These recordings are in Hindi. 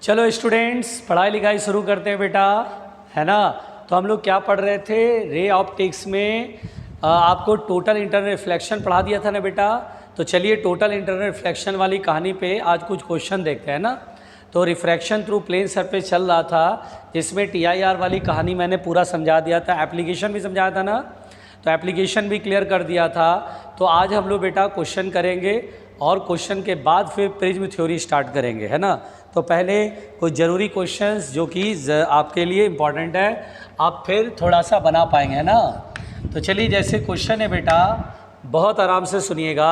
चलो स्टूडेंट्स, पढ़ाई लिखाई शुरू करते हैं बेटा, है ना। तो हम लोग क्या पढ़ रहे थे, रे ऑप्टिक्स में आपको टोटल इंटरनल रिफ्लेक्शन पढ़ा दिया था ना बेटा। तो चलिए टोटल इंटरनल रिफ्लेक्शन वाली कहानी पे आज कुछ क्वेश्चन देखते हैं ना। तो रिफ्रैक्शन थ्रू प्लेन सरफेस चल रहा था, जिसमें TIR वाली कहानी मैंने पूरा समझा दिया था, एप्लीकेशन भी समझाया था ना, तो एप्लीकेशन भी क्लियर कर दिया था। तो आज हम लोग बेटा क्वेश्चन करेंगे और क्वेश्चन के बाद फिर प्रिज्म थ्योरी स्टार्ट करेंगे, है ना। तो पहले कुछ ज़रूरी क्वेश्चंस जो कि आपके लिए इम्पॉर्टेंट है, आप फिर थोड़ा सा बना पाएंगे, है ना। तो चलिए जैसे क्वेश्चन है बेटा, बहुत आराम से सुनिएगा।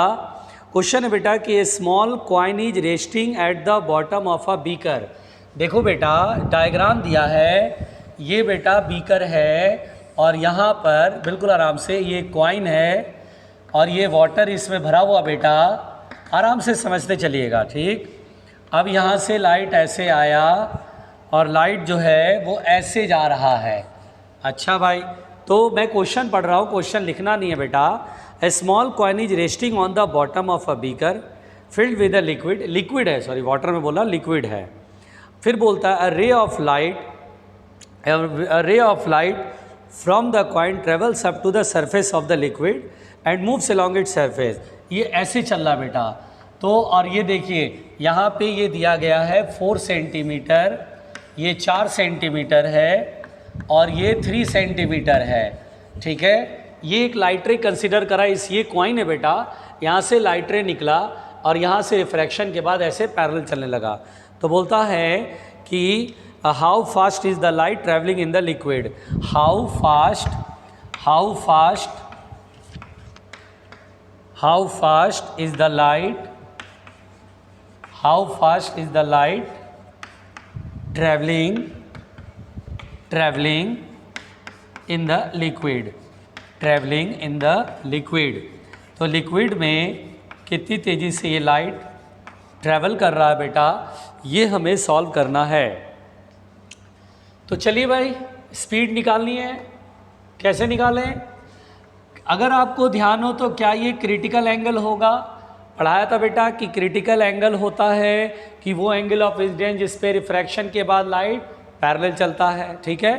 क्वेश्चन है बेटा कि a small coin is resting at the bottom of a beaker. देखो बेटा डायग्राम दिया है, ये बेटा बीकर है और यहाँ पर बिल्कुल आराम से ये कॉइन है और ये वाटर इसमें भरा हुआ बेटा, आराम से समझते चलिएगा, ठीक। अब यहाँ से लाइट ऐसे आया और लाइट जो है वो ऐसे जा रहा है। अच्छा भाई, तो मैं क्वेश्चन पढ़ रहा हूँ, क्वेश्चन लिखना नहीं है बेटा। A small coin is resting on the bottom of a beaker filled with a liquid, liquid है, सॉरी वाटर में बोला, लिक्विड है। फिर बोलता है a ray of light from the coin travels up to the surface of the liquid and moves along its surface. ये ऐसे चल रहा बेटा। तो और ये देखिए यहाँ पे ये दिया गया है 4 सेंटीमीटर, ये 4 सेंटीमीटर है और ये 3 सेंटीमीटर है, ठीक है। ये एक लाइट रे कंसिडर करा, इस ये कॉइन है बेटा, यहाँ से लाइट रे निकला और यहाँ से रिफ्रैक्शन के बाद ऐसे पैरेलल चलने लगा। तो बोलता है कि how fast is the light travelling in the liquid, how fast is the light, how fast is the light traveling in the liquid, traveling in the liquid। तो लिक्विड में कितनी तेज़ी से ये लाइट ट्रैवल कर रहा है बेटा, ये हमें सॉल्व करना है। तो चलिए भाई स्पीड निकालनी है, कैसे निकालें। अगर आपको ध्यान हो तो क्या ये क्रिटिकल एंगल होगा, पढ़ाया था बेटा कि क्रिटिकल एंगल होता है कि वो एंगल ऑफ इंसिडेंस जिस पे रिफ्रैक्शन के बाद लाइट पैरेलल चलता है, ठीक है।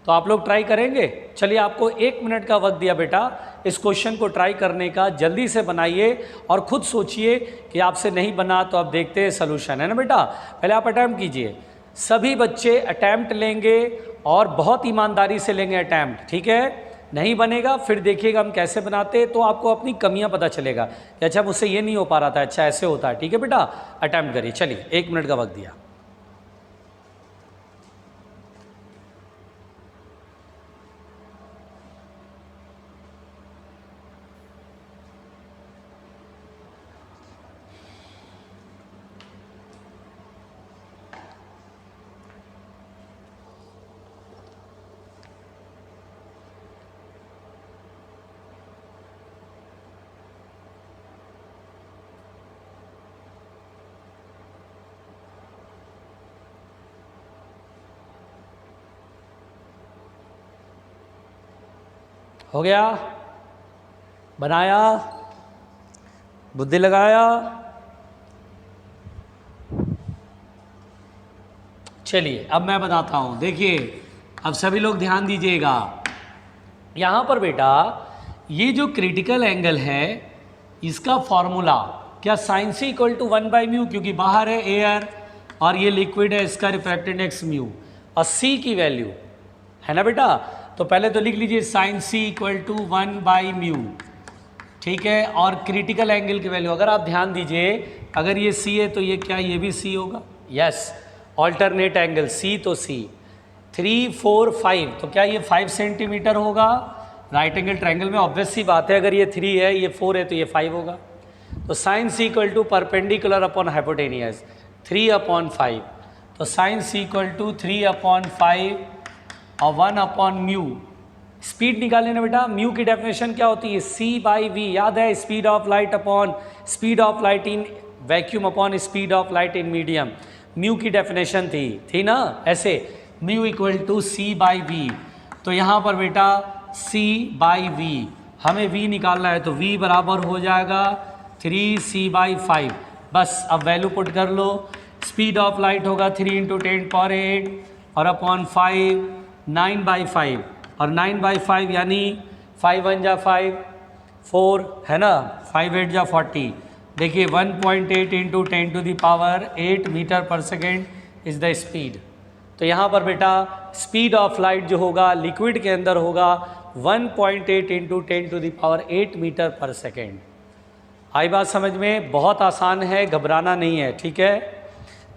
तो आप लोग ट्राई करेंगे। चलिए आपको 1 मिनट का वक्त दिया बेटा इस क्वेश्चन को ट्राई करने का, जल्दी से बनाइए और खुद सोचिए कि आपसे नहीं बना तो आप देखते हैं सलूशन, है ना बेटा। पहले आप अटैम्प्ट कीजिए, सभी बच्चे अटैम्प्ट लेंगे और बहुत ईमानदारी से लेंगे अटैम्प्ट, ठीक है। नहीं बनेगा फिर देखिएगा हम कैसे बनाते हैं, तो आपको अपनी कमियां पता चलेगा कि अच्छा मुझसे ये नहीं हो पा रहा था, अच्छा ऐसे होता है, ठीक है बेटा। अटेम्प्ट करिए, चलिए 1 मिनट का वक्त दिया। हो गया, बनाया, बुद्धि लगाया। चलिए अब मैं बताता हूँ, देखिए अब सभी लोग ध्यान दीजिएगा। यहाँ पर बेटा ये जो क्रिटिकल एंगल है इसका फॉर्मूला क्या, साइन सी इक्वल टू 1/μ, क्योंकि बाहर है एयर और ये लिक्विड है, इसका रिफ्रैक्टिव इंडेक्स म्यू और सी की वैल्यू है ना बेटा। तो पहले तो लिख लीजिए साइन सी इक्वल टू 1/μ, ठीक है। और क्रिटिकल एंगल की वैल्यू अगर आप ध्यान दीजिए, अगर ये सी है तो ये क्या, ये भी सी होगा, यस। ऑल्टरनेट एंगल सी तो सी, 3, 4, 5, तो क्या ये 5 सेंटीमीटर होगा। राइट एंगल ट्रायंगल में ऑब्वियस सी बात है, अगर ये 3 है ये 4 है तो ये 5 होगा। तो sine C equal to perpendicular upon hypotenuse 3/5, तो साइन सी इक्वल टू 3/5 और 1/μ। स्पीड निकालने ना बेटा, म्यू की डेफिनेशन क्या होती है, C/V, याद है, speed of light upon speed of light in vacuum upon speed of light in medium. Mu की डेफिनेशन थी ना ऐसे, म्यू इक्वल टू C/V। तो यहाँ पर बेटा C/V, हमें V निकालना है तो V बराबर हो जाएगा 3C/5। बस अब वैल्यू पुट कर लो, स्पीड ऑफ लाइट होगा 3 × 10⁸ और अपॉन 5 9/5 और 9/5 यानी 5 1 जा 5 4 है ना, 5 8 जा 40। देखिए 1.8 × 10⁸ मीटर पर सेकेंड इज़ द स्पीड। तो यहाँ पर बेटा स्पीड ऑफ लाइट जो होगा लिक्विड के अंदर होगा 1.8 × 10⁸ मीटर पर सेकेंड। आई बात समझ में? बहुत आसान है, घबराना नहीं है, ठीक है।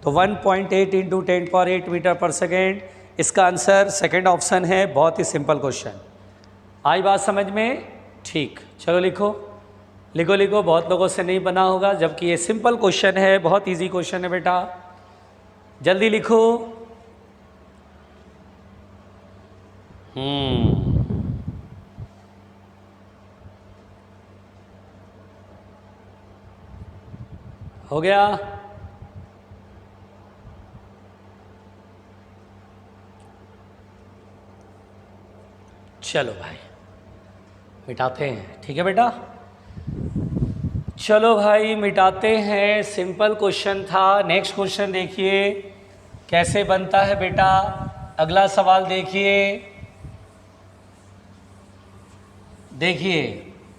तो 1.8 × 10⁸ मीटर पर सेकेंड इसका आंसर सेकेंड ऑप्शन है। बहुत ही सिंपल क्वेश्चन। आई बात समझ में? ठीक, चलो लिखो लिखो लिखो। बहुत लोगों से नहीं बना होगा, जबकि ये सिंपल क्वेश्चन है, बहुत इजी क्वेश्चन है बेटा, जल्दी लिखो। हो गया? चलो भाई मिटाते हैं, ठीक है बेटा। चलो भाई मिटाते हैं, सिंपल क्वेश्चन था। नेक्स्ट क्वेश्चन देखिए कैसे बनता है बेटा। अगला सवाल देखिए, देखिए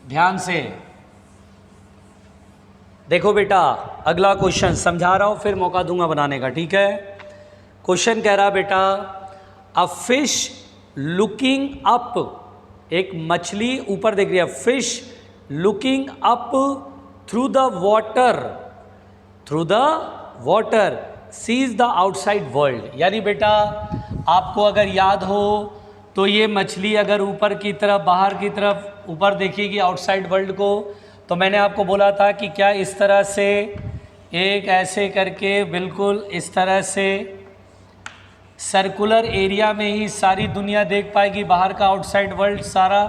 ध्यान से देखो बेटा। अगला क्वेश्चन समझा रहा हूँ, फिर मौका दूंगा बनाने का, ठीक है। क्वेश्चन कह रहा बेटा, अ फिश लुकिंग अप, एक मछली ऊपर देख रही है, fish looking up through the water sees the outside world. यानी बेटा आपको अगर याद हो तो ये मछली अगर ऊपर की तरफ, बाहर की तरफ ऊपर देखिएगी आउटसाइड वर्ल्ड को, तो मैंने आपको बोला था कि क्या इस तरह से एक ऐसे करके बिल्कुल इस तरह से सर्कुलर एरिया में ही सारी दुनिया देख पाएगी, बाहर का आउटसाइड वर्ल्ड, सारा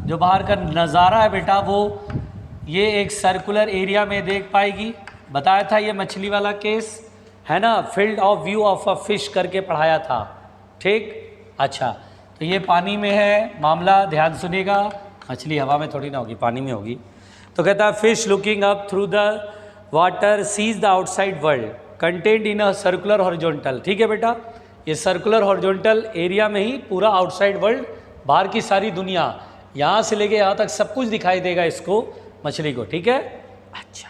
जो बाहर का नज़ारा है बेटा वो ये एक सर्कुलर एरिया में देख पाएगी। बताया था ये मछली वाला केस है ना, field of view of a fish करके पढ़ाया था, ठीक। अच्छा, तो ये पानी में है मामला, ध्यान सुनिएगा। मछली हवा में थोड़ी ना होगी, पानी में होगी। तो कहता है fish looking up through the water sees the outside world content in a circular horizontal. ठीक है बेटा, ये सर्कुलर हॉरिजॉन्टल एरिया में ही पूरा आउटसाइड वर्ल्ड, बाहर की सारी दुनिया, यहाँ से लेके यहाँ तक सब कुछ दिखाई देगा इसको, मछली को, ठीक है। अच्छा,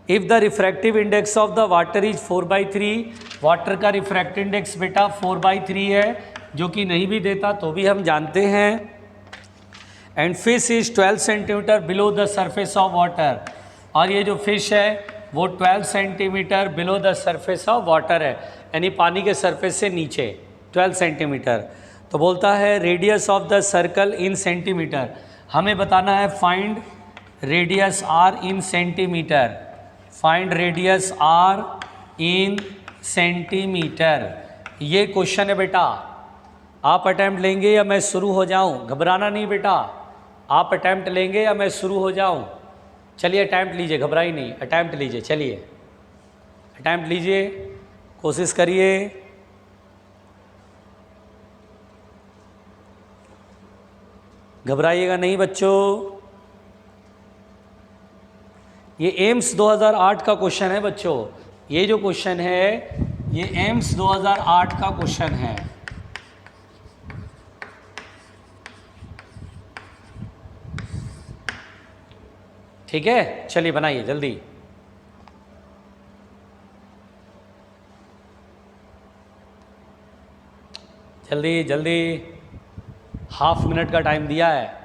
if the refractive index of the water is 4/3, water का रिफ्रैक्टिव इंडेक्स बेटा 4/3 है, जो कि नहीं भी देता तो भी हम जानते हैं। And fish is 12 centimetre below the surface of water, और ये जो फिश है वो 12 centimetre below the surface of water है, यानी पानी के सरफेस से नीचे 12 सेंटीमीटर। तो बोलता है radius of the circle in centimetre, हमें बताना है find radius R in centimetre, find radius R in centimetre. ये क्वेश्चन है बेटा, आप अटैम्प्ट लेंगे या मैं शुरू हो जाऊं? घबराना नहीं बेटा, आप अटैम्प्ट लेंगे या मैं शुरू हो जाऊं? चलिए अटैम्प्ट लीजिए, घबराई नहीं, अटैम्प्ट लीजिए, चलिए अटैम्प्ट लीजिए, कोशिश करिए। घबराइएगा नहीं बच्चों। ये एम्स 2008 का क्वेश्चन है बच्चों, ये जो क्वेश्चन है ये एम्स 2008 का क्वेश्चन है। ठीक है, चलिए बनाइए जल्दी। जल्दी जल्दी, हाफ मिनट का टाइम दिया है।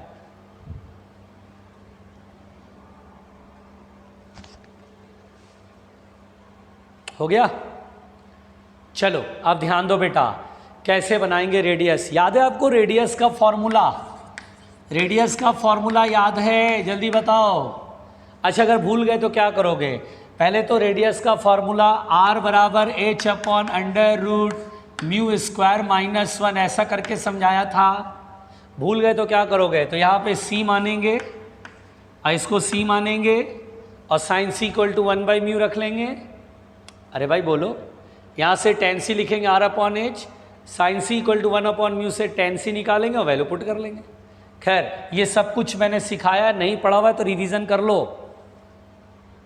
हो गया? चलो अब ध्यान दो बेटा, कैसे बनाएंगे रेडियस। याद है आपको रेडियस का फॉर्मूला? रेडियस का फॉर्मूला याद है? जल्दी बताओ। अच्छा, अगर भूल गए तो क्या करोगे? पहले तो रेडियस का फॉर्मूला r बराबर h/√μ² - 1 ऐसा करके समझाया था। भूल गए तो क्या करोगे? तो यहाँ पे c मानेंगे और इसको c मानेंगे और साइन c = 1/μ रख लेंगे। अरे भाई बोलो, यहाँ से tan c लिखेंगे r/h, साइन c = 1/μ से tan c निकालेंगे और वैल्यू पुट कर लेंगे। खैर ये सब कुछ मैंने सिखाया, नहीं पढ़ा हुआ है तो रिवीजन कर लो।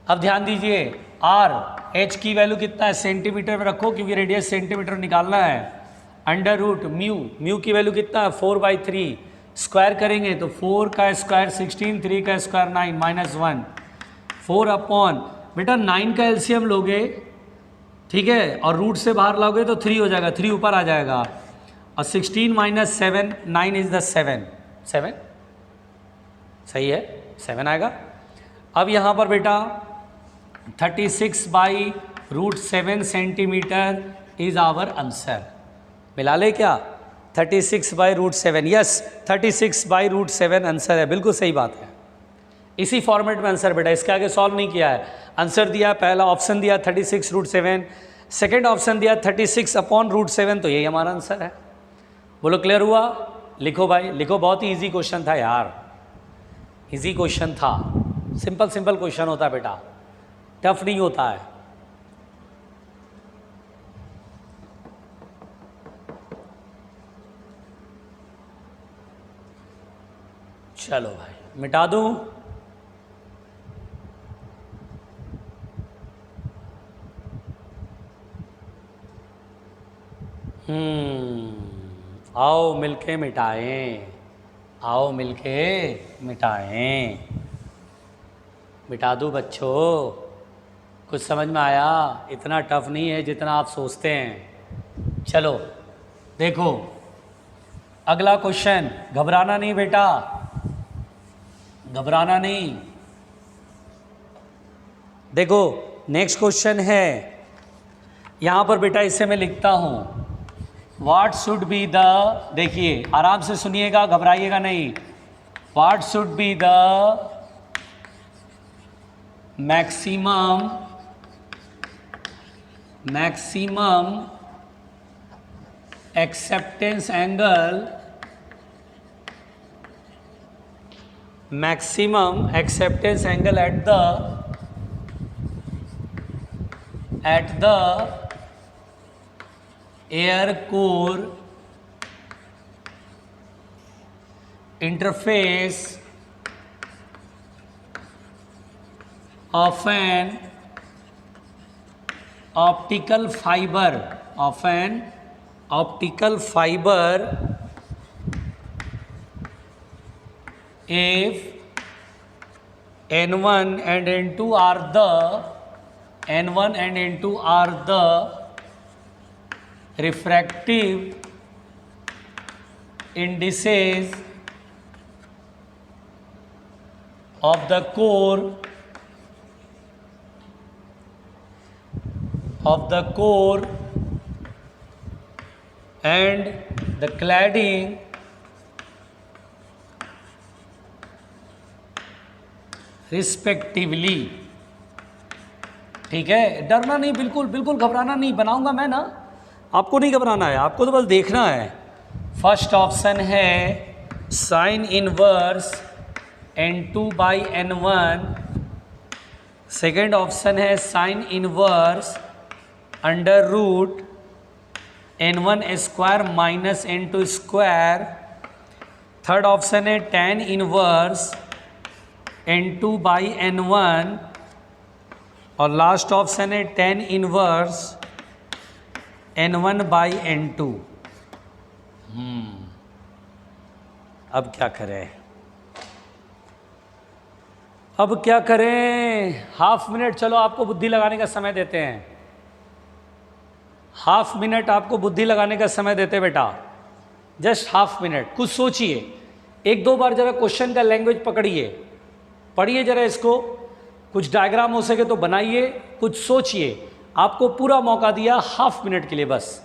अब ध्यान दीजिए, r एच की वैल्यू कितना है, सेंटीमीटर में रखो क्योंकि रेडियस सेंटीमीटर निकालना है। अंडर रूट म्यू, म्यू की वैल्यू कितना है 4/3, स्क्वायर करेंगे तो 4 का स्क्वायर 16, 3 का स्क्वायर 9 -1, 4 अपॉन बेटा 9 का एलसीएम लोगे, ठीक है, और रूट से बाहर लाओगे तो 3 हो जाएगा, 3 ऊपर आ जाएगा, और 16 - 7, 9 इज द 7, 7 सही है, 7 आएगा। अब यहाँ पर बेटा 36/√7 सेंटीमीटर इज आवर आंसर। मिला ले क्या, 36/√7, यस 36/√7 आंसर है, बिल्कुल सही बात है। इसी फॉर्मेट में आंसर बेटा, इसके आगे सॉल्व नहीं किया है। आंसर दिया, पहला ऑप्शन दिया 36√7, सेकेंड ऑप्शन दिया 36/√7, तो यही हमारा आंसर है। बोलो क्लियर हुआ? लिखो भाई लिखो, बहुत ही ईजी क्वेश्चन था यार, इजी क्वेश्चन था, सिंपल सिंपल क्वेश्चन होता है बेटा, टफ नहीं होता है। चलो भाई मिटा दूं, आओ मिलके मिटाएं, आओ मिलके मिटाएं। मिटा दूं बच्चों, कुछ समझ में आया? इतना टफ नहीं है जितना आप सोचते हैं। चलो देखो अगला क्वेश्चन, घबराना नहीं बेटा, घबराना नहीं। देखो नेक्स्ट क्वेश्चन है, यहाँ पर बेटा इसे मैं लिखता हूँ, व्हाट शुड बी द, देखिए आराम से सुनिएगा, घबराइएगा नहीं। What should be the maximum acceptance angle, maximum acceptance angle eight the air core interface of an optical fiber if N1 and N2 are the refractive indices of the core and the cladding respectively। ठीक है, डरना नहीं, बिल्कुल बिल्कुल घबराना नहीं, बनाऊंगा मैं ना, आपको नहीं घबराना है, आपको तो बस देखना है। फर्स्ट ऑप्शन है sine inverse N2/N1, second option है sine inverse under root N1² minus N2², third option है tan इनवर्स N2/N1, और लास्ट ऑप्शन है tan इनवर्स N1/N2। अब क्या करें, अब क्या करें? हाफ मिनट चलो आपको बुद्धि लगाने का समय देते हैं, हाफ मिनट आपको बुद्धि लगाने का समय देते बेटा, जस्ट हाफ मिनट। कुछ सोचिए, एक दो बार जरा क्वेश्चन का लैंग्वेज पकड़िए, पढ़िए जरा इसको, कुछ डायग्राम हो सके तो बनाइए, कुछ सोचिए। आपको पूरा मौका दिया हाफ मिनट के लिए बस।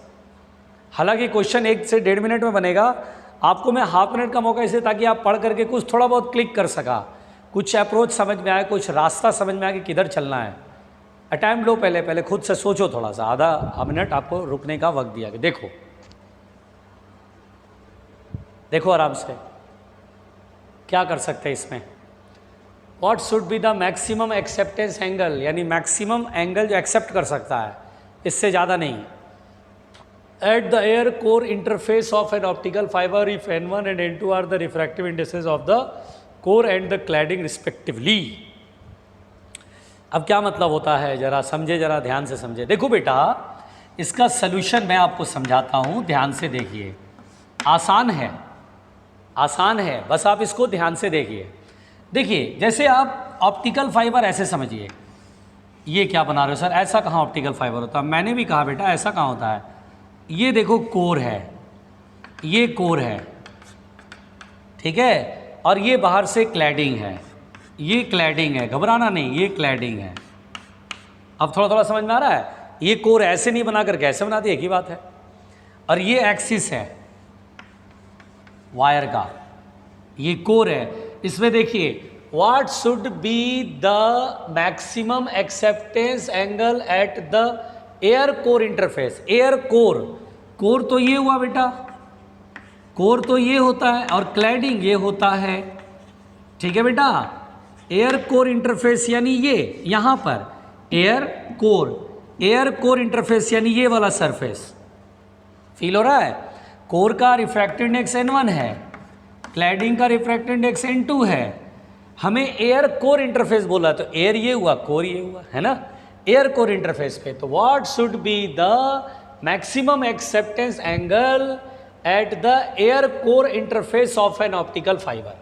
हालांकि क्वेश्चन 1 से 1.5 मिनट में बनेगा, आपको मैं हाफ मिनट का मौका इसलिए ताकि आप पढ़ करके कुछ थोड़ा बहुत क्लिक कर सका, कुछ अप्रोच समझ में आए, कुछ रास्ता समझ में आए कि किधर चलना है। टाइम लो, पहले खुद से सोचो थोड़ा सा, आधा मिनट आपको रुकने का वक्त दिया गया। देखो आराम से क्या कर सकते हैं इसमें। What should be the maximum acceptance angle, यानी मैक्सिमम एंगल जो एक्सेप्ट कर सकता है, इससे ज़्यादा नहीं, at the air core interface of an optical fibre if N1 and N2 are the refractive indices of the core and the cladding respectively। अब क्या मतलब होता है, जरा समझे, जरा ध्यान से समझे। देखो बेटा, इसका सलूशन मैं आपको समझाता हूँ, ध्यान से देखिए। आसान है, आसान है, बस आप इसको ध्यान से देखिए। देखिए, जैसे आप ऑप्टिकल फाइबर ऐसे समझिए, ये क्या बना रहे हो सर, ऐसा कहाँ ऑप्टिकल फाइबर होता है? मैंने भी कहा बेटा ऐसा कहाँ होता है। ये देखो कोर है, ये कोर है, ठीक है, और ये बाहर से क्लैडिंग है, ये क्लैडिंग है, घबराना नहीं, ये क्लैडिंग है। अब थोड़ा थोड़ा समझ में आ रहा है? ये कोर ऐसे नहीं बना कर कैसे बना दी, एक ही बात है। और ये एक्सिस है वायर का, ये कोर है। इसमें देखिए, what should be the maximum acceptance angle eight the air core interface. Air core, core तो ये हुआ बेटा, कोर तो ये होता है, और क्लैडिंग ये होता है, ठीक है बेटा। एयर कोर इंटरफेस यानी ये यहाँ पर एयर कोर इंटरफेस यानी ये वाला सरफेस, फील हो रहा है? कोर का रिफ्रैक्टिव इंडेक्स n1 है, क्लैडिंग का रिफ्रैक्टिव इंडेक्स n2 है। हमें एयर कोर इंटरफेस बोला, तो एयर ये हुआ, कोर ये हुआ, है ना, एयर कोर इंटरफेस पे। तो what should be the maximum acceptance angle eight the air core interface of an optical fibre.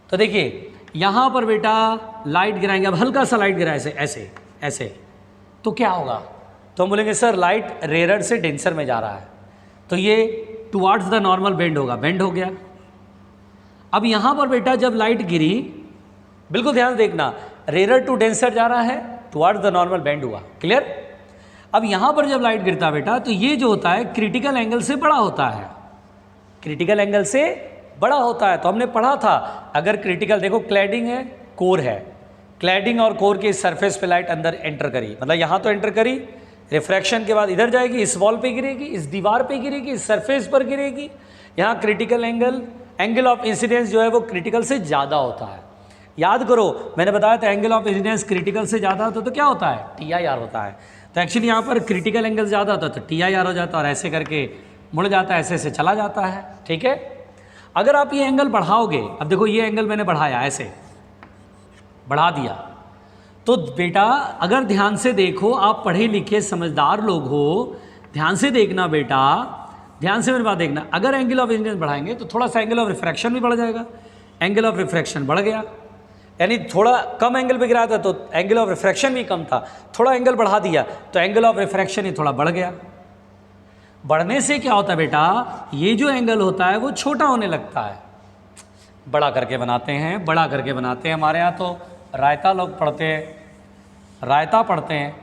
तो देखिए यहाँ पर बेटा लाइट गिराएंगे, अब हल्का सा लाइट गिरा ऐसे ऐसे ऐसे, तो क्या होगा? तो हम बोलेंगे सर लाइट रेयर से डेंसर में जा रहा है, तो ये टुवार्ड्स द नॉर्मल बेंड होगा, बेंड हो गया। अब यहाँ पर बेटा जब लाइट गिरी, बिल्कुल ध्यान देखना, रेयर टू डेंसर जा रहा है, टुवार्ड्स द नॉर्मल बेंड हुआ, क्लियर? अब यहाँ पर जब लाइट गिरता बेटा, तो ये जो होता है क्रिटिकल एंगल से बड़ा होता है, क्रिटिकल एंगल से बड़ा होता है। तो हमने पढ़ा था, अगर क्रिटिकल, देखो क्लैडिंग है, कोर है, क्लैडिंग और कोर के इस सरफेस पे लाइट अंदर एंटर करी, मतलब यहाँ तो एंटर करी, रिफ्रैक्शन के बाद इधर जाएगी, इस वॉल पे गिरेगी, इस दीवार पे गिरेगी, इस सरफेस पर गिरेगी। यहाँ क्रिटिकल एंगल ऑफ इंसिडेंस जो है वो क्रिटिकल से ज़्यादा होता है। याद करो, मैंने बताया था एंगल ऑफ इंसिडेंस क्रिटिकल से ज़्यादा होता है तो क्या होता है, TIR होता है। तो एक्चुअली यहाँ पर क्रिटिकल एंगल ज़्यादा होता है तो TIR हो जाता है, और ऐसे करके मुड़ जाता है, ऐसे से चला जाता है, ठीक है। अगर आप ये एंगल बढ़ाओगे, अब देखो ये एंगल मैंने बढ़ाया, ऐसे बढ़ा दिया, तो बेटा अगर ध्यान से देखो, आप पढ़े लिखे समझदार लोग हो, ध्यान से देखना बेटा, ध्यान से मेरी बात देखना। अगर एंगल ऑफ इंसिडेंस बढ़ाएंगे तो थोड़ा सा एंगल ऑफ रिफ्रैक्शन भी बढ़ जाएगा, एंगल ऑफ रिफ्रैक्शन बढ़ गया, यानी थोड़ा कम एंगल पे गिरा था तो एंगल ऑफ रिफ्रैक्शन भी कम था, थोड़ा एंगल बढ़ा दिया तो एंगल ऑफ रिफ्रैक्शन ही थोड़ा बढ़ गया। बढ़ने से क्या होता है बेटा, ये जो एंगल होता है वो छोटा होने लगता है, बड़ा करके बनाते हैं, बड़ा करके बनाते हैं। हमारे यहाँ तो रायता लोग पढ़ते हैं, रायता पढ़ते हैं।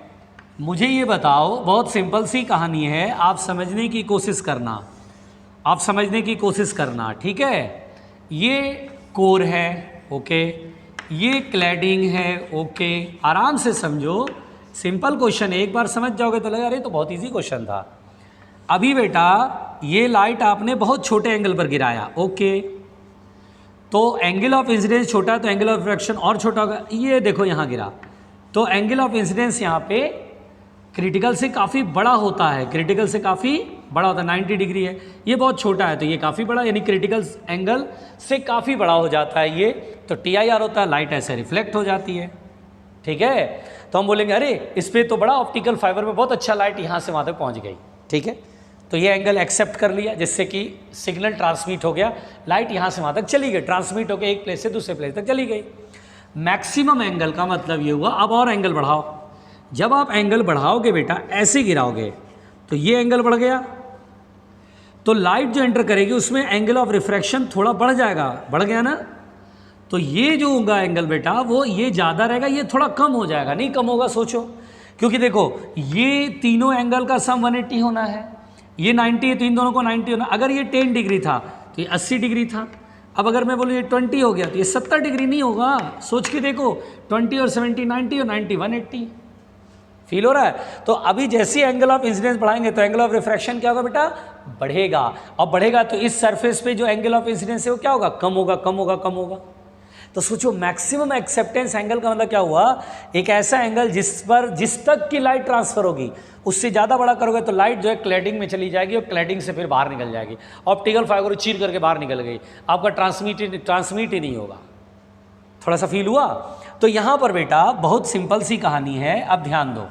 मुझे ये बताओ, बहुत सिंपल सी कहानी है, आप समझने की कोशिश करना, आप समझने की कोशिश करना, ठीक है। ये कोर है, ओके, ये क्लैडिंग है, ओके, आराम से समझो, सिंपल क्वेश्चन है, एक बार समझ जाओगे तो लगेगा अरे तो बहुत इजी क्वेश्चन था। अभी बेटा ये लाइट आपने बहुत छोटे एंगल पर गिराया, ओके, तो एंगल ऑफ इंसिडेंस छोटा है तो एंगल ऑफ रिफ्रैक्शन और छोटा होगा। ये देखो यहाँ गिरा, तो एंगल ऑफ इंसिडेंस यहाँ पे क्रिटिकल से काफ़ी बड़ा होता है, क्रिटिकल से काफ़ी बड़ा होता है, 90 डिग्री है, ये बहुत छोटा है तो ये काफ़ी बड़ा, यानी क्रिटिकल एंगल से काफ़ी बड़ा हो जाता है ये, तो TIR होता है, लाइट ऐसे रिफ्लेक्ट हो जाती है, ठीक है। तो हम बोलेंगे अरे इस पर तो बड़ा ऑप्टिकल फाइबर में बहुत अच्छा लाइट यहाँ से वहाँ तक पहुँच गई, ठीक है। तो ये एंगल एक्सेप्ट कर लिया, जिससे कि सिग्नल ट्रांसमिट हो गया, लाइट यहाँ से वहाँ तक चली गई, ट्रांसमिट होकर एक प्लेस से दूसरे प्लेस तक चली गई। मैक्सिमम एंगल का मतलब ये हुआ, अब और एंगल बढ़ाओ, जब आप एंगल बढ़ाओगे बेटा, ऐसे गिराओगे तो ये एंगल बढ़ गया, तो लाइट जो एंटर करेगी उसमें एंगल ऑफ रिफ्रैक्शन थोड़ा बढ़ जाएगा, बढ़ गया ना। तो ये जो होगा एंगल बेटा, वो ये ज़्यादा रहेगा, ये थोड़ा कम हो जाएगा, नहीं कम होगा, सोचो, क्योंकि देखो ये तीनों एंगल का सम 180 होना है, ये 90 है तो इन दोनों को 90 होना। अगर ये 10 डिग्री था तो ये 80 डिग्री था, अब अगर मैं बोलूँ ये 20 हो गया तो ये 70 डिग्री नहीं होगा, सोच के देखो, 20 और 70 90 और 90 180, फील हो रहा है। तो अभी जैसे एंगल ऑफ इंसिडेंस बढ़ाएंगे तो एंगल ऑफ रिफ्रैक्शन क्या होगा बेटा, बढ़ेगा, और बढ़ेगा तो इस सरफेस पे जो एंगल ऑफ इंसिडेंस है वो क्या होगा, कम होगा, कम होगा, कम होगा। तो सोचो मैक्सिमम एक्सेप्टेंस एंगल का मतलब क्या हुआ, एक ऐसा एंगल जिस तक की लाइट ट्रांसफर होगी, उससे ज़्यादा बड़ा करोगे तो लाइट जो है क्लैडिंग में चली जाएगी और क्लैडिंग से फिर बाहर निकल जाएगी, ऑप्टिकल फाइबर चीर करके बाहर निकल गई, आपका ट्रांसमिट ही नहीं होगा। थोड़ा सा फील हुआ? तो यहाँ पर बेटा बहुत सिंपल सी कहानी है, अब ध्यान दो।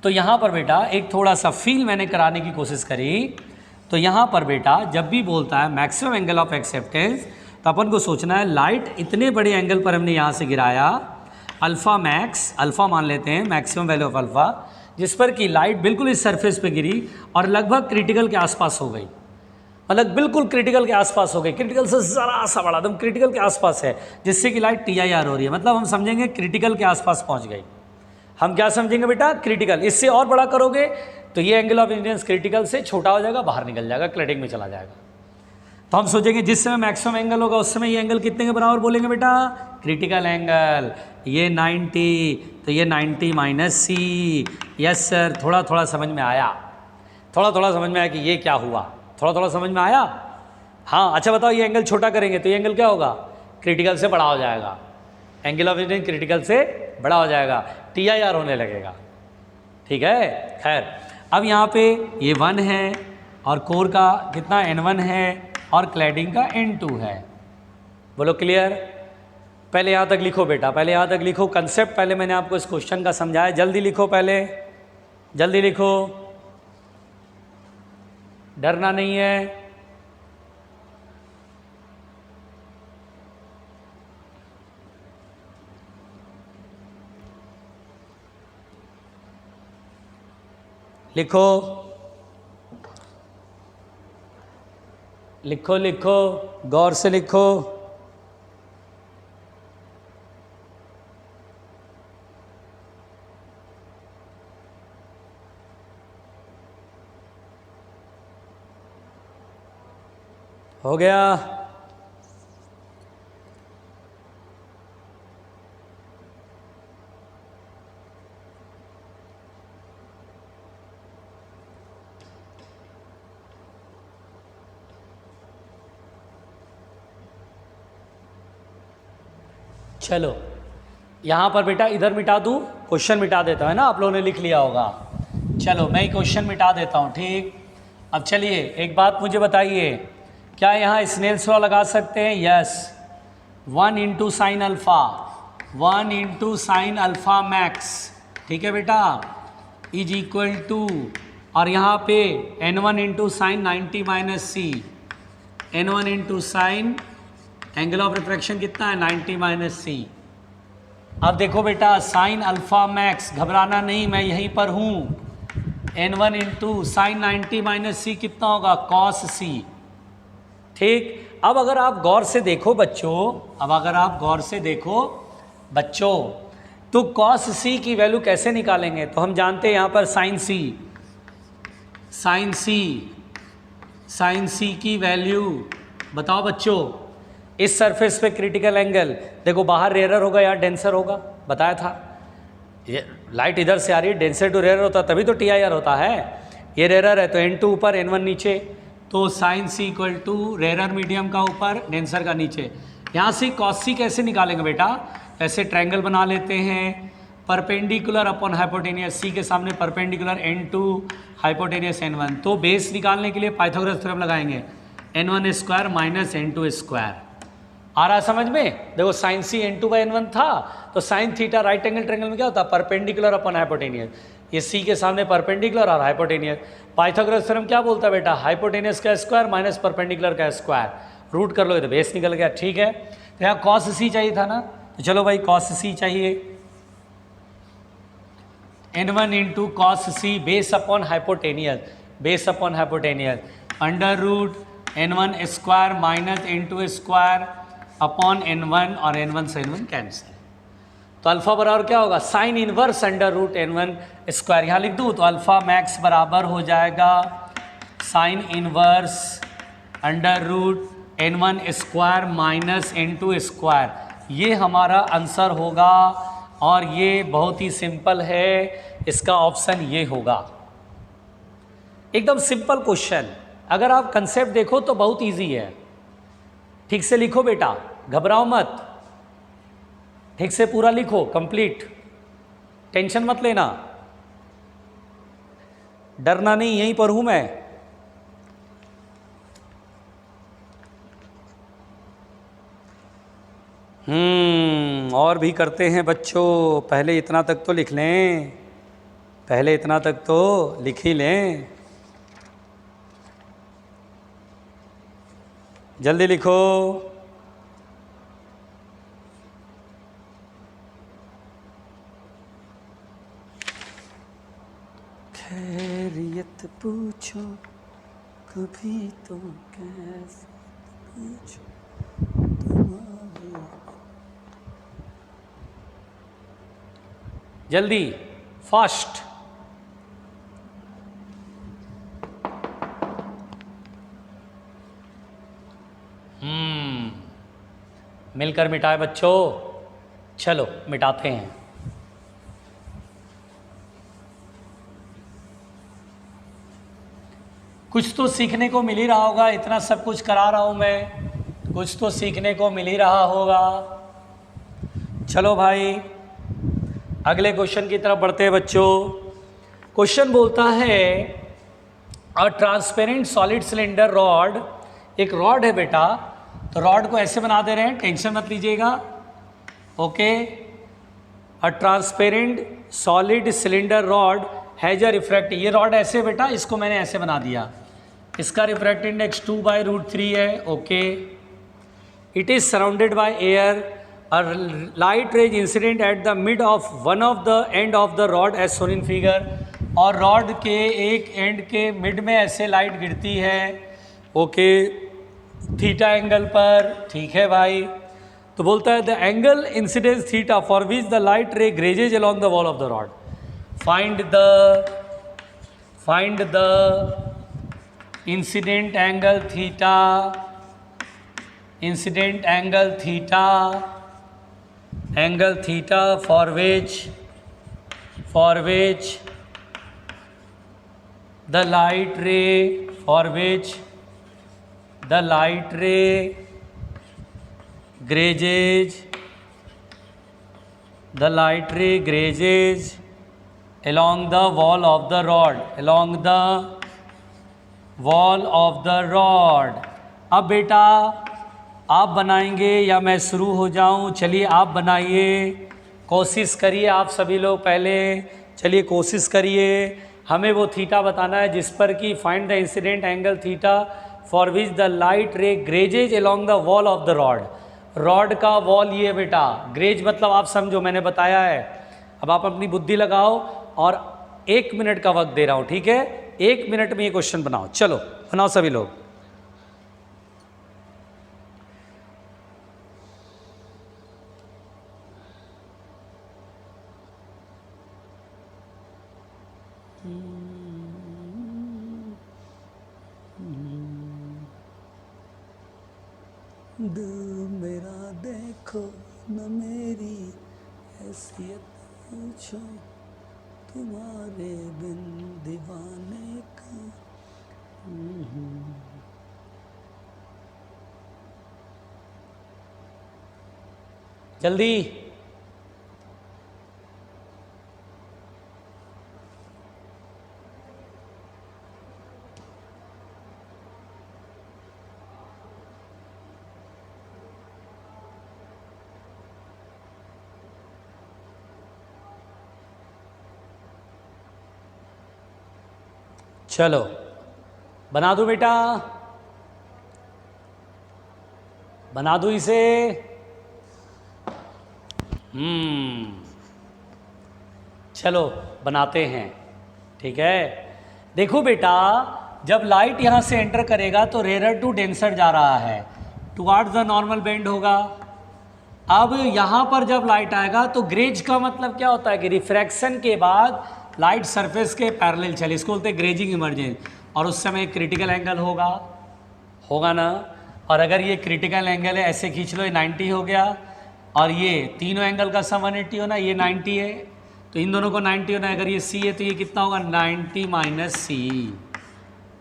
तो यहाँ पर बेटा एक थोड़ा सा फील मैंने कराने की कोशिश करी। तो यहाँ पर बेटा जब भी बोलता है मैक्सिमम एंगल ऑफ एक्सेप्टेंस, तो अपन को सोचना है लाइट इतने बड़े एंगल पर हमने यहाँ से गिराया, अल्फ़ा मैक्स, अल्फ़ा मान लेते हैं मैक्सिमम वैल्यू ऑफ अल्फ़ा, जिस पर कि लाइट बिल्कुल इस सरफेस पे गिरी और लगभग क्रिटिकल के आसपास हो गई, मतलब बिल्कुल क्रिटिकल के आसपास हो गई, क्रिटिकल से ज़रा सा बड़ा, एकदम क्रिटिकल के आसपास है, जिससे कि लाइट TIR हो रही है, मतलब हम समझेंगे क्रिटिकल के आसपास पहुंच गई। हम क्या समझेंगे बेटा? क्रिटिकल। इससे और बड़ा करोगे तो ये एंगल ऑफ इंसिडेंस क्रिटिकल से छोटा हो जाएगा, बाहर निकल जाएगा, क्लैडिंग में चला जाएगा। तो हम सोचेंगे जिस समय मैक्सिमम एंगल होगा उस समय ये एंगल कितने के बराबर बोलेंगे बेटा? Critical angle. ये 90, तो ये 90 माइनस C। यस सर, थोड़ा थोड़ा समझ में आया, थोड़ा थोड़ा समझ में आया कि ये क्या हुआ, थोड़ा थोड़ा समझ में आया। हाँ अच्छा बताओ, ये एंगल छोटा करेंगे तो ये एंगल क्या होगा? क्रिटिकल से बड़ा हो जाएगा, एंगल ऑफ इंसिडेंस क्रिटिकल से बड़ा हो जाएगा, TIR होने लगेगा। ठीक है, खैर अब यहाँ पे ये 1 है और कोर का कितना N1 है और क्लैडिंग का N2 है। बोलो क्लियर? पहले यहाँ तक लिखो बेटा, पहले यहाँ तक लिखो कंसेप्ट, पहले मैंने आपको इस क्वेश्चन का समझाया, जल्दी लिखो, पहले जल्दी लिखो, डरना नहीं है। लिखो लिखो लिखो, गौर से लिखो। हो गया? चलो यहाँ पर बेटा इधर मिटा दूँ, क्वेश्चन मिटा देता है ना, आप लोगों ने लिख लिया होगा। चलो मैं क्वेश्चन मिटा देता हूँ, ठीक। अब चलिए एक बात मुझे बताइए, क्या यहाँ स्नेल्स लॉ लगा सकते हैं? Yes, 1 into sine alpha, 1 into sine alpha max, ठीक है बेटा, इज इक्वल टू, और यहाँ पे N1 into sine 90 minus C, N1 into sine angle of refraction कितना है? 90 माइनस C। अब देखो बेटा साइन अल्फ़ा मैक्स, घबराना नहीं, मैं यहीं पर हूँ। N1 into sine 90 minus C कितना होगा? Cos C। ठीक, अब अगर आप गौर से देखो बच्चों, अब अगर आप गौर से देखो बच्चों, तो कॉस C की वैल्यू कैसे निकालेंगे? तो हम जानते हैं यहाँ पर साइन C, साइन C की वैल्यू बताओ बच्चों। इस सरफेस पे क्रिटिकल एंगल देखो, बाहर रेयर होगा या डेंसर होगा, बताया था। ये लाइट इधर से आ रही है, डेंसर टू रेयर होता तभी तो TIR होता है। ये रेयर है तो N2 ऊपर N1 नीचे, तो sine C equal to rare medium का ऊपर डेंसर का नीचे। यहाँ से कॉस C कैसे निकालेंगे बेटा? ऐसे ट्रायंगल बना लेते हैं, परपेंडिकुलर अपॉन हाइपोटेनियस, C के सामने परपेंडिकुलर N2 हाइपोटेनियस N1। तो बेस निकालने के लिए पाइथागोरस थ्योरम लगाएंगे, N1 square minus N2 square. आ रहा समझ में? देखो sign C N2 by N1 था, तो sine theta right angle triangle में क्या होता है? Perpendicular upon hypotenuse. ये C के सामने परपेंडिकुलर और हाइपोटेनियस। पाइथागोरस थ्योरम क्या बोलता है बेटा? हाइपोटेनियस का स्क्वायर माइनस परपेंडिकुलर का स्क्वायर, रूट कर लो, तो बेस निकल गया। ठीक है, तो यहाँ कॉस C चाहिए था ना, तो चलो भाई कॉस C चाहिए, N1 into cos C base upon hypotenuse, base upon hypotenuse, under root N1 square minus N2 square upon N1, और N1 से N1 कैंसिल, तो अल्फा बराबर क्या होगा? Sine inverse under root N1 square. यहाँ लिख दूँ तो अल्फा मैक्स बराबर हो जाएगा sine inverse under root N1 square minus N2 square. ये हमारा आंसर होगा, और ये बहुत ही सिंपल है, इसका ऑप्शन ये होगा। एकदम सिंपल क्वेश्चन, अगर आप कंसेप्ट देखो तो बहुत इजी है। ठीक से लिखो बेटा, घबराओ मत, ठीक से पूरा लिखो, कंप्लीट, टेंशन मत लेना, डरना नहीं, यहीं पर हूं मैं। और भी करते हैं बच्चों, पहले इतना तक तो लिख लें, पहले इतना तक तो लिख ही लें, जल्दी लिखो। खैरियत पूछो कभी तो कैसे पूछो तुम्हारे, जल्दी फास्ट। मिलकर मिटाए बच्चों, चलो मिटाते हैं। कुछ तो सीखने को मिल ही रहा होगा, इतना सब कुछ करा रहा हूं मैं, कुछ तो सीखने को मिल ही रहा होगा। चलो भाई अगले क्वेश्चन की तरफ बढ़ते हैं बच्चों। क्वेश्चन बोलता है a transparent solid cylinder rod, एक रॉड है बेटा, तो रॉड को ऐसे बना दे रहे हैं, टेंशन मत लीजिएगा, okay. A transparent solid cylinder rod has a refract, ये रॉड ऐसे बेटा, इसको मैंने ऐसे बना दिया, इसका रिफ्रैक्ट इंडेक्स 2/√3 है, okay. It is surrounded by air, a light rays incident at the mid of one of the end of the rod as shown in figure, और रॉड के एक एंड के मिड में ऐसे लाइट गिरती है, ओके, थीटा एंगल पर, ठीक है भाई। तो बोलता है the angle incidence theta for which the light ray grazes along the wall of the rod, find the incident angle theta, incident angle theta for which the light ray grazes along the wall of the rod, अब बेटा आप बनाएंगे या मैं शुरू हो जाऊं? चलिए आप बनाइए, कोशिश करिए आप सभी लोग, पहले चलिए कोशिश करिए, हमें वो थीटा बताना है जिस पर कि find the incident angle theta for which the light ray grazes along the wall of the rod. Rod का वॉल ये बेटा, ग्रेज मतलब आप समझो, मैंने बताया है, अब आप अपनी बुद्धि लगाओ और 1 मिनट का वक्त दे रहा हूं, ठीक है, 1 मिनट में ये क्वेश्चन बनाओ, चलो बनाओ सभी लोग। दिल मेरा देखो न मेरी हैसियत पूछो, तुम्हारे बिन दीवाने का। जल्दी चलो बना दूं बेटा, बना दूं इसे। चलो बनाते हैं, ठीक है। देखो बेटा, जब लाइट यहाँ से एंटर करेगा तो रेयर टू डेंसर जा रहा है, टुवार्ड्स द नॉर्मल बेंड होगा। अब यहाँ पर जब लाइट आएगा तो ग्रेज का मतलब क्या होता है कि रिफ्रैक्शन के बाद लाइट सरफेस के पैरेलल चले, इसको बोलते हैं ग्रेजिंग इमर्जेंस, और उस समय क्रिटिकल एंगल होगा ना। और अगर ये क्रिटिकल एंगल है, ऐसे खींच लो, ये 90 हो गया, और ये तीनों एंगल का सम 180 होना, ये 90 है, तो इन दोनों को 90 होना है। अगर ये C है तो ये कितना होगा, 90 - C।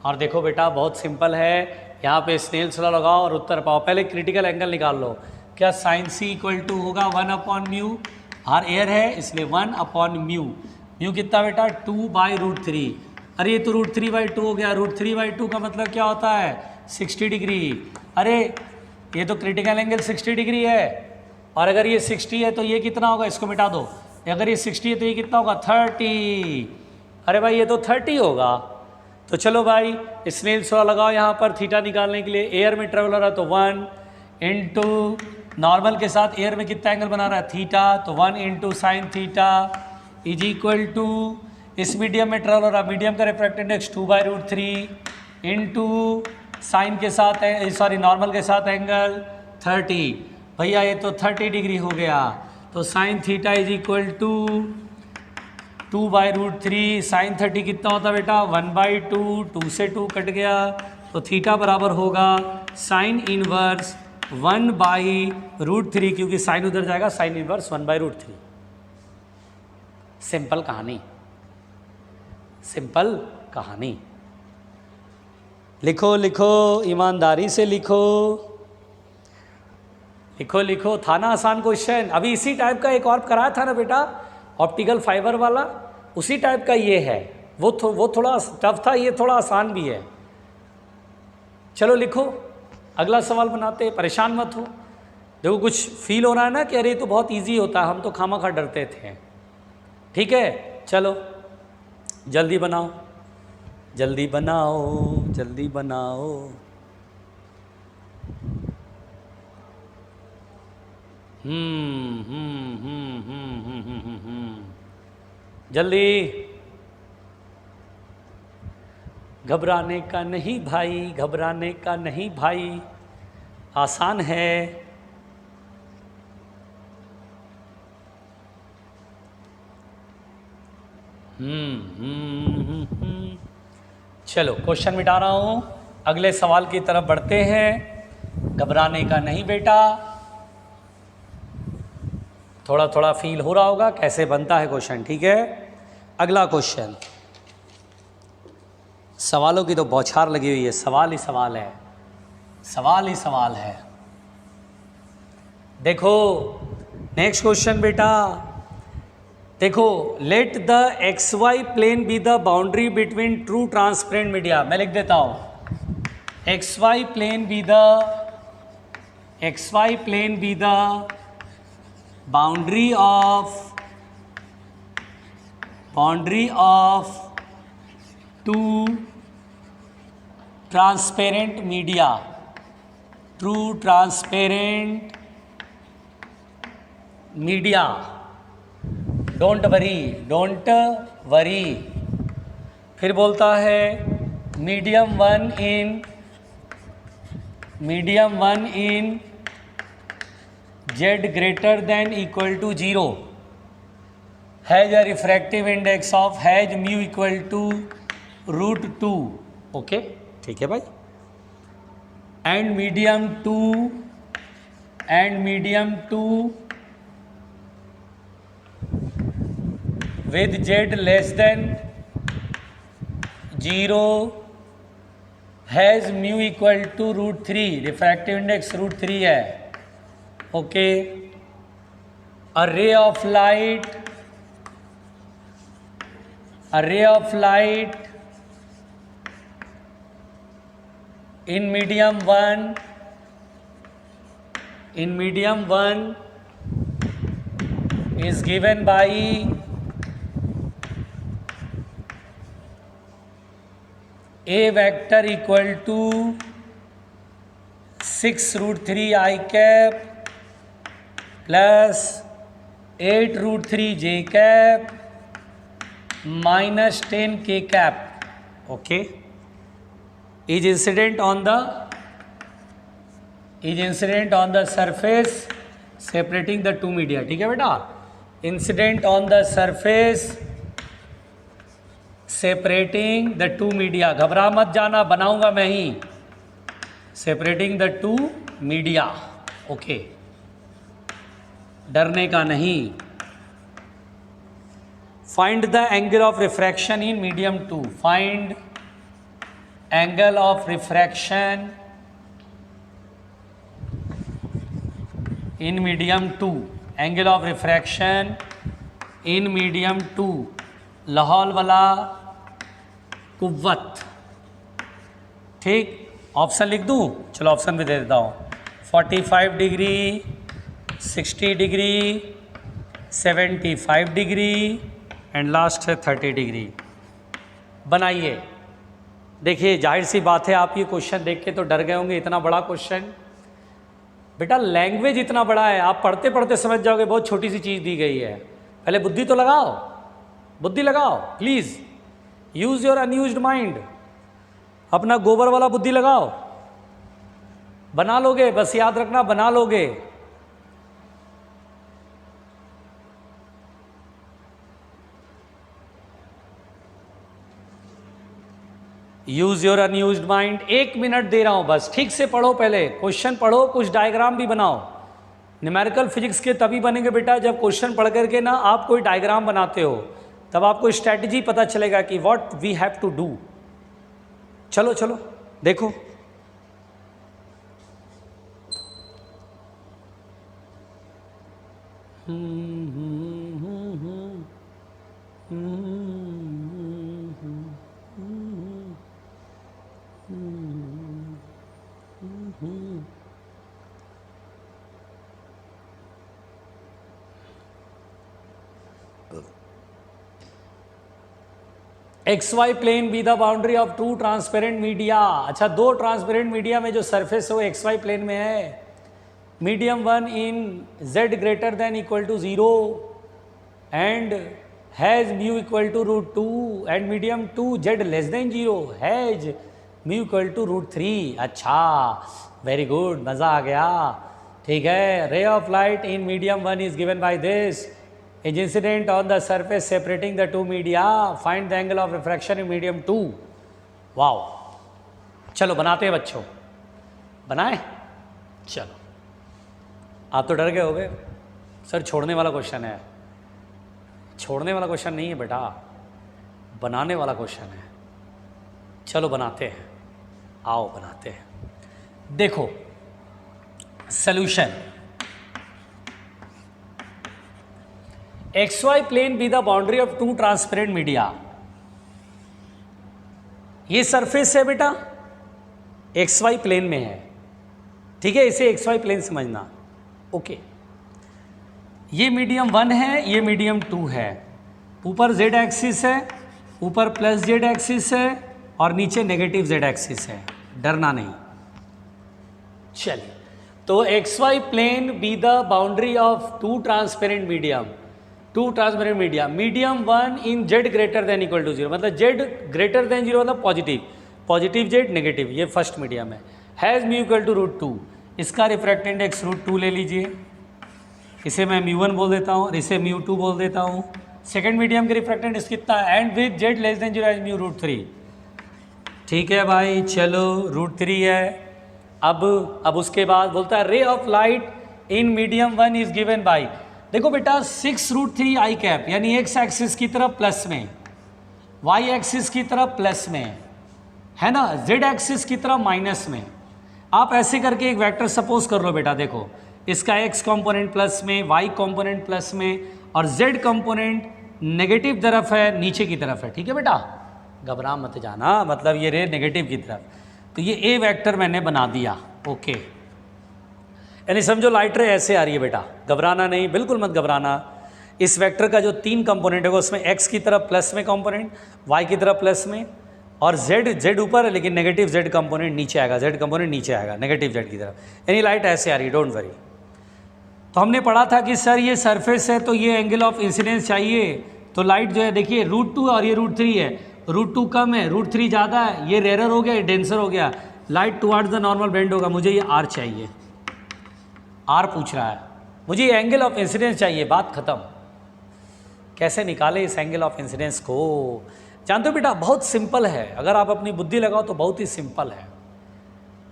और देखो बेटा बहुत सिंपल है, यहाँ पे स्नेल्स लॉ लगाओ और उत्तर पाओ। पहले क्रिटिकल एंगल निकाल लो, क्या sin C = होगा 1/μ, आर एयर है इसलिए 1/μ। म्यू कितना बेटा, 2/√3। अरे ये तो √3/2 हो गया, √3/2 का मतलब क्या होता है, 60 डिग्री। अरे ये तो क्रिटिकल एंगल 60 डिग्री है, और अगर ये 60 है तो ये कितना होगा, इसको मिटा दो, अगर ये 60 है तो ये कितना होगा 30। अरे भाई ये तो 30 होगा। तो चलो भाई स्नेल्स लॉ लगाओ यहाँ पर थीटा निकालने के लिए। एयर में ट्रेवल हो रहा है तो 1 इंटू नॉर्मल के साथ एयर में कितना एंगल बना रहा है थीटा, तो 1 into sine theta is equal to, इस मीडियम में ट्रेवल हो रहा है, मीडियम का रिफ्रैक्टिव इंडेक्स 2/√3 इंटू साइन के साथ सॉरी नॉर्मल के साथ एंगल 30। भैया ये तो 30 डिग्री हो गया, तो sine theta is equal to 2/√3। Sine 30 कितना होता है बेटा 1/2, 2 से 2 कट गया, तो थीटा बराबर होगा साइन इनवर्स 1/√3, क्योंकि साइन उधर जाएगा, साइन इनवर्स 1/√3। सिंपल कहानी, सिंपल कहानी। लिखो लिखो, ईमानदारी से लिखो, लिखो लिखो। था ना आसान क्वेश्चन। अभी इसी टाइप का एक और कराया था ना बेटा, ऑप्टिकल फाइबर वाला, उसी टाइप का ये है। वो थोड़ा टफ था, ये थोड़ा आसान भी है। चलो लिखो, अगला सवाल बनाते, परेशान मत हो। देखो कुछ फील हो रहा है ना कि अरे ये तो बहुत इजी होता है, हम तो खामखा डरते थे। ठीक है, चलो जल्दी बनाओ, जल्दी बनाओ, जल्दी बनाओ। जल्दी, घबराने का नहीं भाई, घबराने का नहीं भाई, आसान है। चलो क्वेश्चन मिटा रहा हूं, अगले सवाल की तरफ बढ़ते हैं। घबराने का नहीं बेटा, थोड़ा थोड़ा फील हो रहा होगा कैसे बनता है क्वेश्चन। ठीक है, अगला क्वेश्चन। सवालों की तो बौछार लगी हुई है, सवाल ही सवाल है, सवाल ही सवाल है। देखो नेक्स्ट क्वेश्चन बेटा, देखो let the X Y plane be the boundary between two transparent media. मैं लिख देता हूँ, X Y plane be the boundary of two transparent media, true transparent media, don't worry। फिर बोलता है medium one in z greater than equal to 0 has a refractive index of has mu equal to √2। Okay ठीक है भाई। and medium 2 with z less than 0 has mu equal to √3, refractive index √3 है। Okay, a ray of light in medium 1 is given by a vector equal to 6√3 I cap plus 8√3 j cap minus 10 k cap. Okay, is incident on the surface separating the two media. ठीक है बेटा, incident on the surface separating the two media. घबरा मत जाना, बनाऊंगा मैं ही। Separating the two media, okay, डरने का नहीं। Find the angle of refraction in medium 2। Find angle of refraction in medium 2। Angle of refraction in medium 2, लाहौल वाला कुव्वत। ठीक, ऑप्शन लिख दूं? चलो ऑप्शन भी दे देता हूँ। 45 degree 60 degree, 75 degree and last है 30 डिग्री। बनाइए। देखिए जाहिर सी बात है आप ये क्वेश्चन देख के तो डर गए होंगे, इतना बड़ा क्वेश्चन। बेटा लैंग्वेज इतना बड़ा है, आप पढ़ते पढ़ते समझ जाओगे बहुत छोटी सी चीज़ दी गई है। पहले बुद्धि तो लगाओ, बुद्धि लगाओ please, use your unused mind, अपना गोबर वाला बुद्धि लगाओ। बना लोगे, बस याद रखना बना लोगे। Use your unused mind. 1 minute दे रहा हूं बस, ठीक से पढ़ो, पहले क्वेश्चन पढ़ो, कुछ डायग्राम भी बनाओ। न्यूमेरिकल फिजिक्स के तभी बनेंगे बेटा जब क्वेश्चन पढ़ करके ना आप कोई डायग्राम बनाते हो, तब आपको स्ट्रैटेजी पता चलेगा कि what we have to do. चलो चलो देखो, XY plane be the boundary of two transparent media. अच्छा, दो ट्रांसपेरेंट मीडिया में जो सरफेस है वो XY प्लेन में है। Medium 1 in Z greater than equal to 0 and has mu equal to √2 and medium 2 Z less than 0 has mu equal to √3। अच्छा वेरी गुड, मज़ा आ गया। ठीक है, रे of light in medium 1 is given by this is incident on the surface separating the two media, find the angle of refraction in medium 2। Wow, चलो बनाते हैं बच्चों, बनाए। चलो, आप तो डर गए होगे सर, छोड़ने वाला क्वेश्चन है। छोड़ने वाला क्वेश्चन नहीं है बेटा, बनाने वाला क्वेश्चन है। चलो बनाते हैं, आओ बनाते हैं। देखो solution, XY plane be the boundary of two transparent media. ये सरफेस है बेटा, XY प्लेन में है। ठीक है, इसे XY प्लेन समझना। ओके, ये मीडियम 1 है, ये मीडियम 2 है। ऊपर Z एक्सिस है, ऊपर प्लस Z एक्सिस है और नीचे नेगेटिव Z एक्सिस है, डरना नहीं। चलिए, तो XY plane be the boundary of two transparent medium, two transparent media. Medium 1 in Z greater than equal to 0, मतलब Z ग्रेटर देन 0 मतलब पॉजिटिव, पॉजिटिव Z नेगेटिव, ये फर्स्ट मीडियम है। हैज़ म्यू इक्वल टू √2, इसका रिफ्रैक्ट इंडेक्स √2 ले लीजिए, इसे मैं μ1 बोल देता हूँ और इसे μ2 बोल देता हूँ। सेकेंड मीडियम के रिफ्रैक्ट इंडेक्स कितना है, and with Z less than 0 has mu √3। ठीक है भाई, चलो √3 है। अब उसके बाद बोलता है रे of light in medium 1 is given by, देखो बेटा 6√3 आई कैप, यानी एक्स एक्सिस की तरफ प्लस में, वाई एक्सिस की तरफ प्लस में, है ना, जेड एक्सिस की तरफ माइनस में। आप ऐसे करके एक वेक्टर सपोज कर लो बेटा, देखो इसका एक्स कंपोनेंट प्लस में, वाई कंपोनेंट प्लस में और जेड कंपोनेंट नेगेटिव तरफ है, नीचे की तरफ है। ठीक है बेटा, घबरा मत जाना, मतलब ये रे नेगेटिव की तरफ। तो ये ए वेक्टर मैंने बना दिया। ओके, यानी समझो लाइट रे ऐसे आ रही है बेटा, घबराना नहीं, बिल्कुल मत घबराना। इस वेक्टर का जो 3 कंपोनेंट है उसमें एक्स की तरफ प्लस में कंपोनेंट, वाई की तरफ प्लस में और जेड ऊपर है लेकिन नेगेटिव जेड कंपोनेंट नीचे आएगा, जेड कंपोनेंट नीचे आएगा नेगेटिव जेड की तरफ, यानी लाइट ऐसे आ रही है, डोंट वरी। तो हमने पढ़ा था कि सर ये सरफेस है तो ये एंगल ऑफ इंसिडेंस चाहिए, तो लाइट जो है देखिए √2 और ये √3 है, √2 कम है, √3 ज़्यादा है, ये रेयर हो गया, ये डेंसर हो गया, light towards the normal bend होगा। मुझे ये आर चाहिए, आर पूछ रहा है, मुझे ये एंगल ऑफ इंसिडेंस चाहिए, बात खत्म। कैसे निकाले इस एंगल ऑफ इंसिडेंस को, जानते हो बेटा बहुत सिंपल है, अगर आप अपनी बुद्धि लगाओ तो बहुत ही सिंपल है,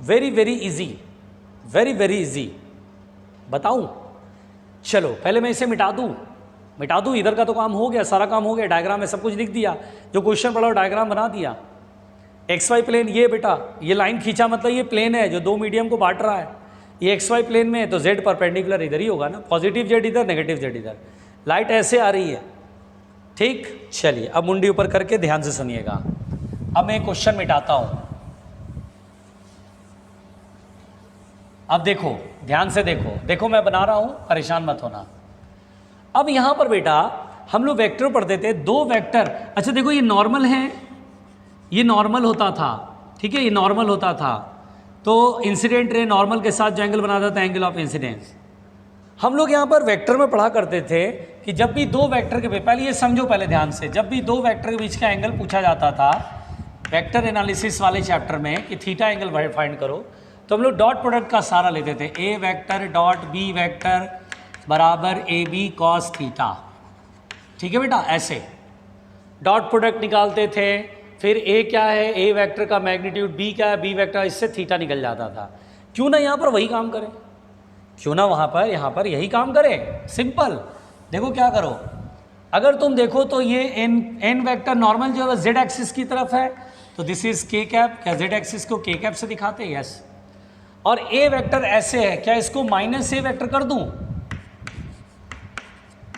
very very easy, very very easy. बताऊं, चलो पहले मैं इसे मिटा दूं, इधर का तो काम हो गया, सारा काम हो गया, डायग्राम में सब कुछ लिख दिया, जो क्वेश्चन पढ़ा डायग्राम बना दिया। XY प्लेन ये बेटा, ये लाइन खींचा मतलब ये प्लेन है जो दो मीडियम को बांट रहा है, ये XY प्लेन में है तो Z परपेंडिकुलर इधर ही होगा ना, पॉजिटिव Z इधर, नेगेटिव Z इधर, लाइट ऐसे आ रही है। ठीक, चलिए अब मुंडी ऊपर करके ध्यान से सुनिएगा। अब मैं क्वेश्चन मिटाता हूँ। अब देखो, ध्यान से देखो, देखो मैं बना रहा हूँ, परेशान मत होना। अब यहाँ पर बेटा हम लोग वेक्टर पढ़ते थे, दो वेक्टर, अच्छा देखो ये नॉर्मल है, ये नॉर्मल होता था, ठीक है, ये नॉर्मल होता था, तो इंसिडेंट रे नॉर्मल के साथ जो एंगल बनाता था एंगल ऑफ इंसिडेंस। हम लोग यहाँ पर वेक्टर में पढ़ा करते थे कि जब भी दो वेक्टर के, पहले ये समझो पहले ध्यान से, जब भी दो वेक्टर के बीच का एंगल पूछा जाता था वेक्टर एनालिसिस वाले चैप्टर में कि थीटा एंगल फाइंड करो, तो हम लोग डॉट प्रोडक्ट का सहारा लेते थे, A vector dot B vector बराबर ए बी कॉस थीटा, ठीक है बेटा, ऐसे डॉट प्रोडक्ट निकालते थे। फिर ए क्या है, ए वेक्टर का मैग्नीट्यूड, बी क्या है, बी वेक्टर, इससे थीटा निकल जाता था। क्यों ना यहाँ पर वही काम करें, क्यों ना वहाँ पर यहाँ पर यही काम करें, सिंपल। देखो क्या करो, अगर तुम देखो तो ये एन वेक्टर नॉर्मल जो है जेड एक्सिस की तरफ है, तो दिस इज के कैप, क्या जेड एक्सिस को के कैप से दिखाते हैं, यस। और ए वेक्टर ऐसे है, क्या इसको माइनस ए वेक्टर कर दूं,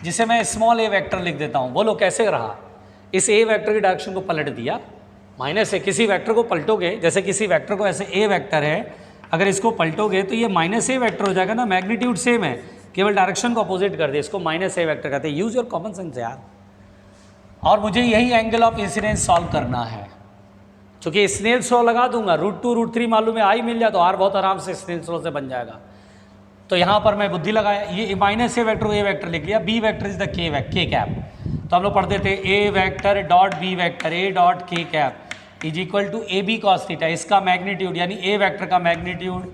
जिसे मैं स्मॉल ए वेक्टर लिख देता हूं, बोलो कैसे रहा, इस ए वेक्टर की डायरेक्शन को पलट दिया, माइनस ए, किसी वेक्टर को पलटोगे, जैसे किसी वेक्टर को ऐसे ए वेक्टर है, अगर इसको पलटोगे तो ये माइनस ए वेक्टर हो जाएगा ना, मैग्नीट्यूड सेम है, केवल डायरेक्शन को अपोजिट कर दिया, इसको माइनस ए वेक्टर कहते हैं। यूज योर कॉमन सेंस यार। और मुझे यही एंगल ऑफ इंसिडेंस सॉल्व करना है, क्योंकि स्नेल्स लॉ लगा दूंगा, √2 √3 मालूम है, आई मिल जाए तो आर बहुत आराम से स्नेल्स लॉ से बन जाएगा। तो यहाँ पर मैं बुद्धि लगाया, ये माइनस ए वेक्टर को ए वेक्टर लिख लिया, B vector is the K cap. तो हम लोग पढ़ते थे A vector dot B vector, A dot K cap is equal to A B cos theta, इसका मैग्नीट्यूड यानी ए वेक्टर का मैग्नीट्यूड,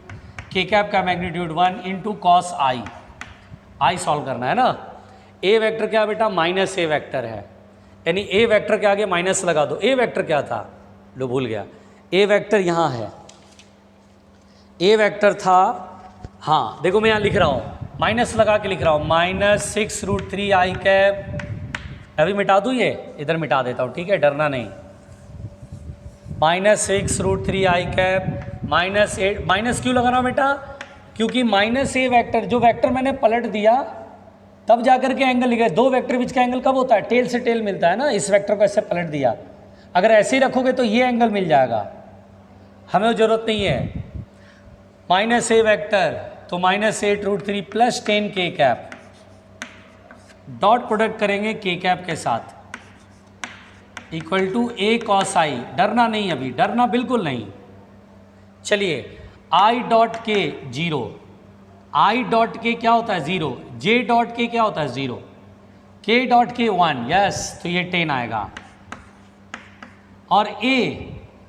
के कैप का magnitude 1 into cos I solve करना है ना। ए वेक्टर क्या बेटा, माइनस ए वेक्टर है, यानी ए वेक्टर के आगे माइनस लगा दो। ए वेक्टर क्या था, लो भूल गया, ए वेक्टर यहाँ है, ए वेक्टर था, हाँ देखो मैं यहाँ लिख रहा हूँ, माइनस लगा के लिख रहा हूँ, -6 √3 आई कैप, अभी मिटा दूँ, ये इधर मिटा देता हूँ, ठीक है, डरना नहीं, -6 √3 आई कैप -8, माइनस क्यों लगा रहा हूँ बेटा, क्योंकि माइनस ए वेक्टर, जो वेक्टर मैंने पलट दिया तब जाकर के एंगल लिखा, दो वेक्टर बीच का एंगल कब होता है, टेल से टेल मिलता है ना, इस वेक्टर को ऐसे पलट दिया, अगर ऐसे ही रखोगे तो ये एंगल मिल जाएगा, हमें ज़रूरत नहीं है। माइनस ए वेक्टर तो -8 √3 प्लस 10 के कैप, डॉट प्रोडक्ट करेंगे के कैप के साथ, इक्वल टू ए कॉस आई, डरना नहीं, अभी डरना बिल्कुल नहीं। चलिए आई डॉट के 0, आई डॉट के क्या होता है 0, जे डॉट के क्या होता है 0, के डॉट के 1, यस, तो ये 10 आएगा। और ए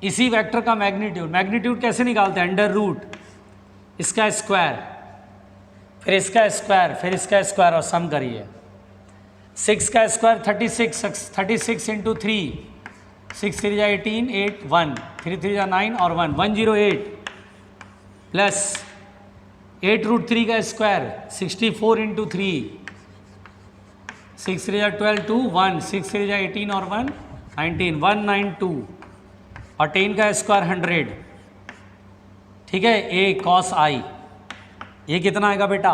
इसी वेक्टर का मैग्नीट्यूड, मैग्नीट्यूड कैसे निकालते हैं, अंडर रूट इसका स्क्वायर, फिर इसका स्क्वायर, फिर इसका स्क्वायर, और सम करिए, 6 का स्क्वायर 36 इंटू 3, 6 3 जा 18, 8 1, 3 3 जा 9 और 1, 108 प्लस 8 √3 का स्क्वायर 64 इंटू 3, 6 3 जा 12 2 1, 6 3 जा 18 और 1 19, 192 और 10 का स्क्वायर 100, ठीक है, ए कॉस आई, ये कितना आएगा बेटा,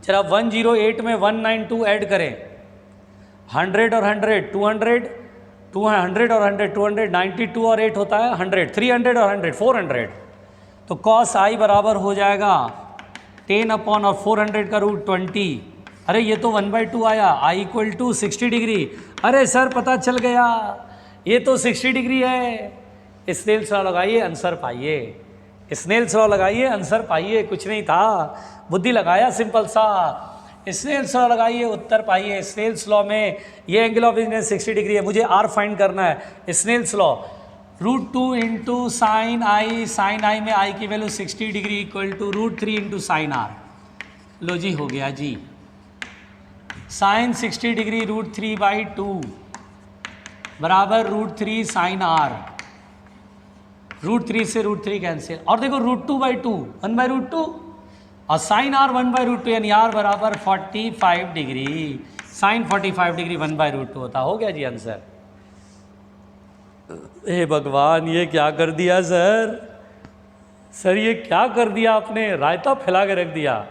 चलो 108 में 192 ऐड करें, 100 और 100 200, 200 और 100 200, 92 और 8 होता है 100, 300 और 100 400, तो कॉस आई बराबर हो जाएगा 10 अपॉन और 400 का √20, अरे ये तो 1/2 आया, आई इक्वल टू 60 डिग्री, अरे सर पता चल गया ये तो 60 डिग्री है। स्नेल्स लॉ लगाइए आंसर पाइए, स्नेल्स लॉ लगाइए आंसर पाइए, कुछ नहीं था, बुद्धि लगाया सिंपल सा, स्नेल्स लॉ लगाइए उत्तर पाइए। स्नेल्स लॉ में ये एंगल ऑफ इंसिडेंस 60 डिग्री है, मुझे आर फाइंड करना है। Snell's law √2 into sine I में आई की value 60 degree equal to √3 into sine R, लो जी हो गया जी, साइन 60 डिग्री √3/2 बराबर √3 साइन आर, √3 से √3 कैंसिल, और देखो √2/2 1/√2 और साइन आर 1/√2, यानी आर बराबर 45 डिग्री, साइन 45 डिग्री 1/√2 होता, हो गया जी आंसर। हे भगवान ये क्या कर दिया सर ये क्या कर दिया आपने, रायता फैला के रख दिया।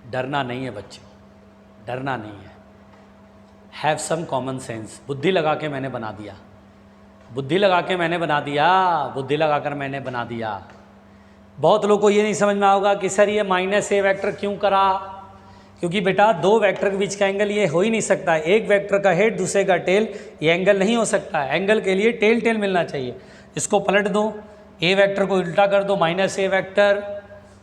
डरना नहीं है बच्चे, डरना नहीं है, हैव सम कॉमन सेंस, बुद्धि लगा के मैंने बना दिया। बुद्धि लगा के मैंने बना दिया, बुद्धि लगाकर मैंने बना दिया। बहुत लोगों को ये नहीं समझ में आएगा कि सर ये माइनस ए वेक्टर क्यों करा, क्योंकि बेटा दो वेक्टर के बीच का एंगल ये हो ही नहीं सकता। एक वेक्टर का हेड दूसरे का टेल, ये एंगल नहीं हो सकता। एंगल के लिए टेल टेल मिलना चाहिए। इसको पलट दो, ए वेक्टर को उल्टा कर दो, माइनस ए वेक्टर,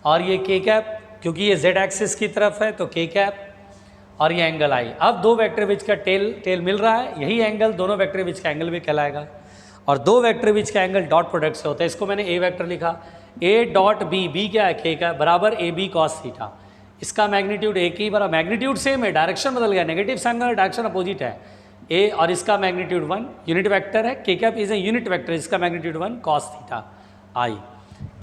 और ये के कैप, क्योंकि ये जेड एक्सिस की तरफ है तो के कैप, और ये एंगल आई। अब दो वेक्टर बीच का टेल टेल मिल रहा है, यही एंगल दोनों वेक्टर बीच का एंगल भी कहलाएगा। और दो वेक्टर बीच का एंगल डॉट प्रोडक्ट से होता है। इसको मैंने ए वेक्टर लिखा, ए डॉट बी, बी क्या है के का, बराबर ए बी कॉस थीटा। इसका मैग्नीट्यूड एक ही बराबर, मैग्नीट्यूड सेम है, डायरेक्शन बदल गया, नेगेटिव साइन का डायरेक्शन अपोजिट है ए, और इसका मैग्नीट्यूड 1 यूनिट वेक्टर है। के cap is a unit vector, इसका मैग्नीट्यूड 1 कॉस थीटा आई।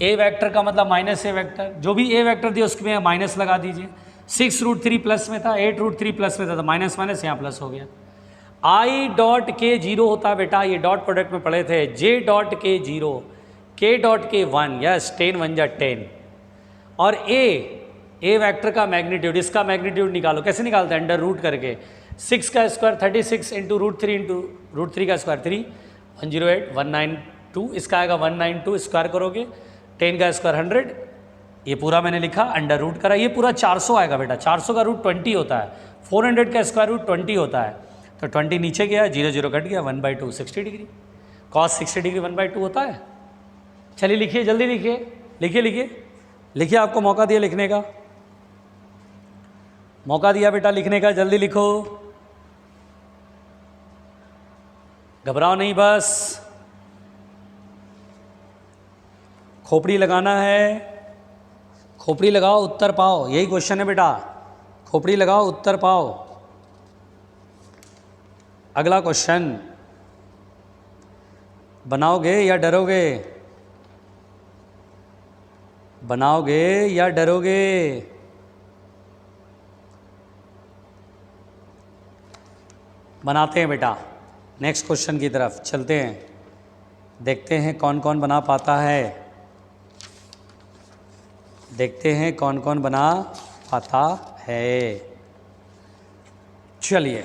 ए वेक्टर का मतलब माइनस ए वेक्टर, जो भी ए वेक्टर दिया उसमें माइनस लगा दीजिए। 6√3 प्लस में था, 8√3 प्लस में था, तो माइनस माइनस यहाँ प्लस हो गया। आई डॉट के 0 होता है बेटा, ये डॉट प्रोडक्ट में पढ़े थे, जे डॉट के 0, के डॉट के 1, यस 10 1 जा 10। और ए वेक्टर का मैग्नीट्यूड, इसका मैग्नीट्यूड निकालो, कैसे निकालते हैं, अंडर रूट करके। 6 का स्क्वायर 36 इंटू √3 इंटू √3 का स्क्वायर 3, 108 192, इसका आएगा 192, स्क्वायर करोगे 10 का स्क्वायर 100, ये पूरा मैंने लिखा, अंडर रूट करा, ये पूरा 400 आएगा बेटा। 400 का रूट 20 होता है, 400 का स्क्वायर रूट 20 होता है, तो 20 नीचे गया, 0 0 कट गया, 1/2 60 डिग्री, कॉस 60 डिग्री 1/2 होता है। चलिए लिखिए, जल्दी लिखिए, लिखिए लिखिए लिखिए, आपको मौका दिया लिखने का, मौका दिया बेटा लिखने का, जल्दी लिखो, घबराओ नहीं, बस खोपड़ी लगाना है, खोपड़ी लगाओ उत्तर पाओ, यही क्वेश्चन है बेटा, खोपड़ी लगाओ उत्तर पाओ। अगला क्वेश्चन, बनाओगे या डरोगे, बनाओगे या डरोगे, बनाते हैं बेटा। नेक्स्ट क्वेश्चन की तरफ चलते हैं, देखते हैं कौन कौन बना पाता है, देखते हैं कौन कौन बना पाता है। चलिए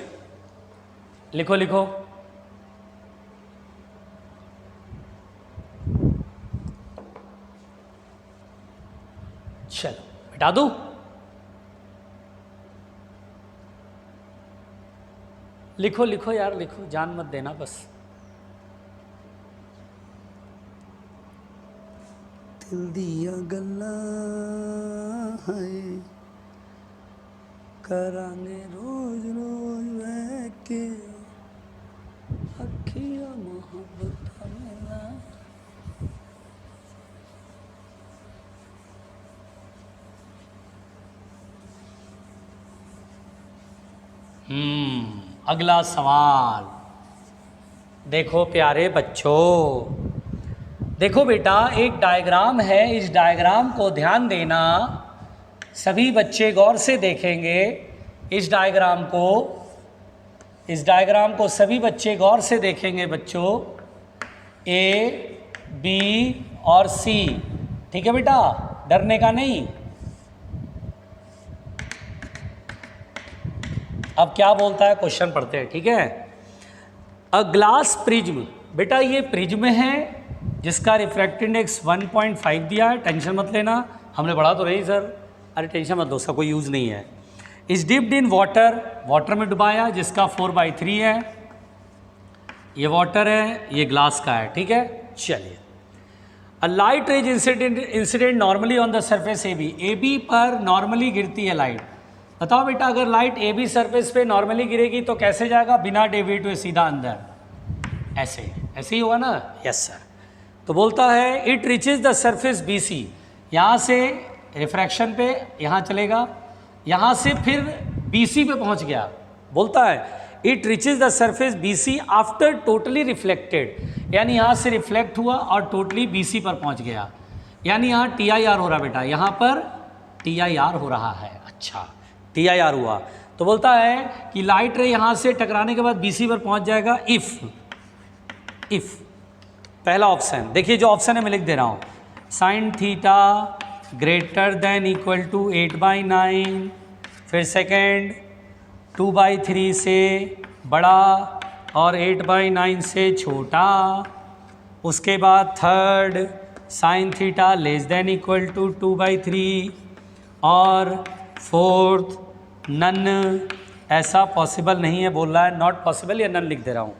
लिखो लिखो, चलो मिटा दूं, लिखो लिखो यार लिखो, जान मत देना बस। दिल दिया गल्ला है करांगे रोज रोज बह के अखिया मोहब्बत मेरा। अगला सवाल देखो प्यारे बच्चों, देखो बेटा एक डायग्राम है, इस डायग्राम को ध्यान देना, सभी बच्चे गौर से देखेंगे इस डायग्राम को सभी बच्चे गौर से देखेंगे बच्चों, ए बी और सी, ठीक है बेटा, डरने का नहीं। अब क्या बोलता है क्वेश्चन पढ़ते हैं, ठीक है। अ ग्लास प्रिज्म, बेटा ये प्रिज्म है जिसका रिफ्रैक्टिव इंडेक्स 1.5 दिया है, टेंशन मत लेना, हमने पढ़ा तो रही सर, अरे टेंशन मत लो, उसका कोई यूज़ नहीं है। इस डिप्ड इन वाटर, वाटर में डुबाया जिसका 4/3 है, ये वाटर है, ये ग्लास का है, ठीक है। चलिए, a light rays incident normally on the surface A B पर नॉर्मली गिरती है लाइट। बताओ बेटा अगर लाइट ए बी सरफेस पे नॉर्मली गिरेगी तो कैसे जाएगा, बिना डेविएट हुए सीधा अंदर, ऐसे ऐसे ही हुआ ना, यस सर। तो बोलता है it reaches the surface B C, यहाँ से रिफ्रैक्शन पे यहाँ चलेगा, यहाँ से फिर बी सी पे पहुँच गया। बोलता है it reaches the surface B C after totally reflected, यानी यहाँ से रिफ्लेक्ट हुआ और टोटली बी सी पर पहुँच गया, यानी यहाँ टी आई आर हो रहा बेटा, यहाँ पर टी आई आर हो रहा है। अच्छा टी आई आर हुआ तो बोलता है कि लाइट रे यहाँ से टकराने के बाद बी सी पर पहुँच जाएगा इफ़ पहला ऑप्शन, देखिए जो ऑप्शन है मैं लिख दे रहा हूँ, sine theta greater than equal to 8/9, फिर सेकेंड 2/3 से बड़ा और 8/9 से छोटा। उसके बाद third sine theta less than equal to 2/3 और फोर्थ नन, ऐसा पॉसिबल नहीं है बोल रहा है, नॉट पॉसिबल या नन लिख दे रहा हूँ।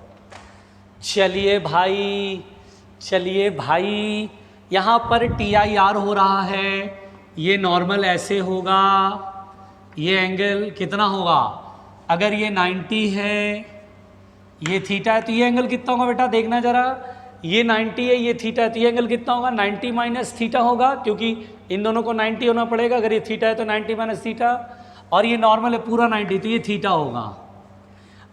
चलिए भाई यहाँ पर TIR हो रहा है, ये नॉर्मल ऐसे होगा, ये एंगल कितना होगा, अगर ये 90 है, ये थीटा है, तो ये एंगल कितना होगा बेटा देखना ज़रा, ये 90 है, ये थीटा है, तो ये एंगल कितना होगा 90 माइनस थीटा होगा, क्योंकि इन दोनों को 90 होना पड़ेगा, अगर ये थीटा है तो 90 माइनस थीटा, और ये नॉर्मल है पूरा 90, तो ये थीटा होगा।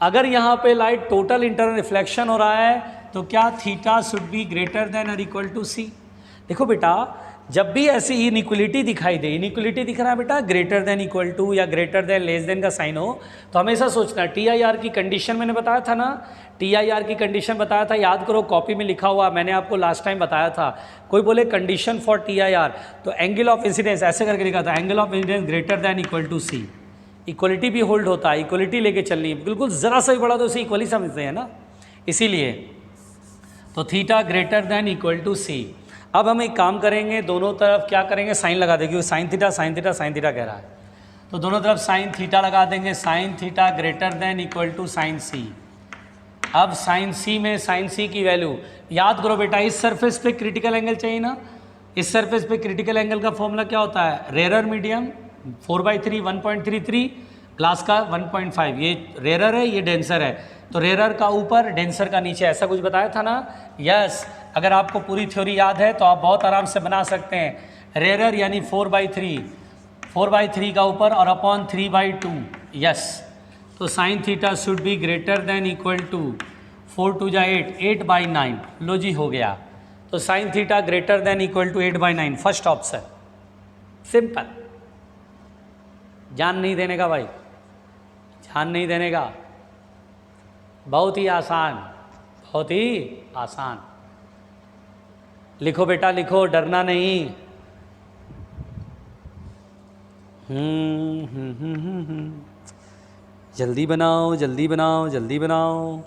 अगर यहाँ पे लाइट टोटल इंटरनल रिफ्लेक्शन हो रहा है तो क्या theta should be greater then और इक्वल टू सी। देखो बेटा जब भी ऐसी इनइक्वलिटी दिखाई दे, इनइक्वलिटी दिख रहा है बेटा ग्रेटर देन इक्वल टू या ग्रेटर देन लेस देन का साइन हो, तो हमेशा सोचना TIR की कंडीशन मैंने बताया था ना, TIR की कंडीशन बताया था, याद करो कॉपी में लिखा हुआ, मैंने आपको लास्ट टाइम बताया था। कोई बोले कंडीशन फॉर TIR तो एंगल ऑफ इंसिडेंस ऐसे करके लिखा था, angle of incidence greater than equal to C. Equality भी होल्ड होता है, इक्वलिटी लेके चलनी है, बिल्कुल ज़रा सा भी बड़ा तो उसे इक्वली समझते हैं ना, इसीलिए तो theta greater than equal to C. अब हम एक काम करेंगे, दोनों तरफ क्या करेंगे साइन लगा देंगे, क्योंकि साइन थीटा कह रहा है, तो दोनों तरफ साइन थीटा लगा देंगे, sine theta greater than equal to sine C. अब साइन सी में साइन सी की वैल्यू याद करो बेटा, इस सरफेस पे क्रिटिकल एंगल चाहिए ना, इस सरफेस पे क्रिटिकल एंगल का फॉर्मूला क्या होता है, रेरर मीडियम 4/3 1.33, ग्लास का 1.5, ये रेरर है ये डेंसर है, तो रेरर का ऊपर डेंसर का नीचे, ऐसा कुछ बताया था ना। यस, अगर आपको पूरी थ्योरी याद है तो आप बहुत आराम से बना सकते हैं। रेरर यानी 4/3 का ऊपर और अपॉन 3/2। यस, तो sine theta should be greater than equal to 4 2 जा 8/9। लो जी हो गया, तो sine theta greater than equal to 8/9 first option. Simple, जान नहीं देने का भाई, जान नहीं देने का, बहुत ही आसान, बहुत ही आसान। लिखो बेटा लिखो, डरना नहीं। जल्दी बनाओ जल्दी बनाओ जल्दी बनाओ।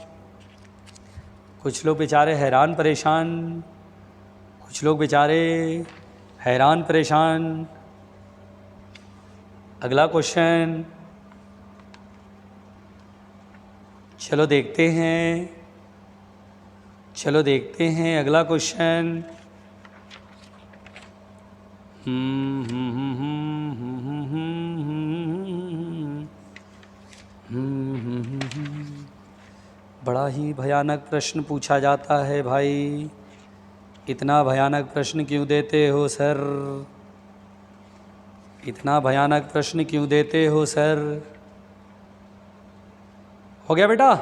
कुछ लोग बेचारे हैरान परेशान, कुछ लोग बेचारे हैरान परेशान। अगला क्वेश्चन, चलो देखते हैं, चलो देखते हैं अगला क्वेश्चन। बड़ा ही भयानक प्रश्न पूछा जाता है भाई, इतना भयानक प्रश्न क्यों देते हो सर, इतना भयानक प्रश्न क्यों देते हो सर। हो गया बेटा,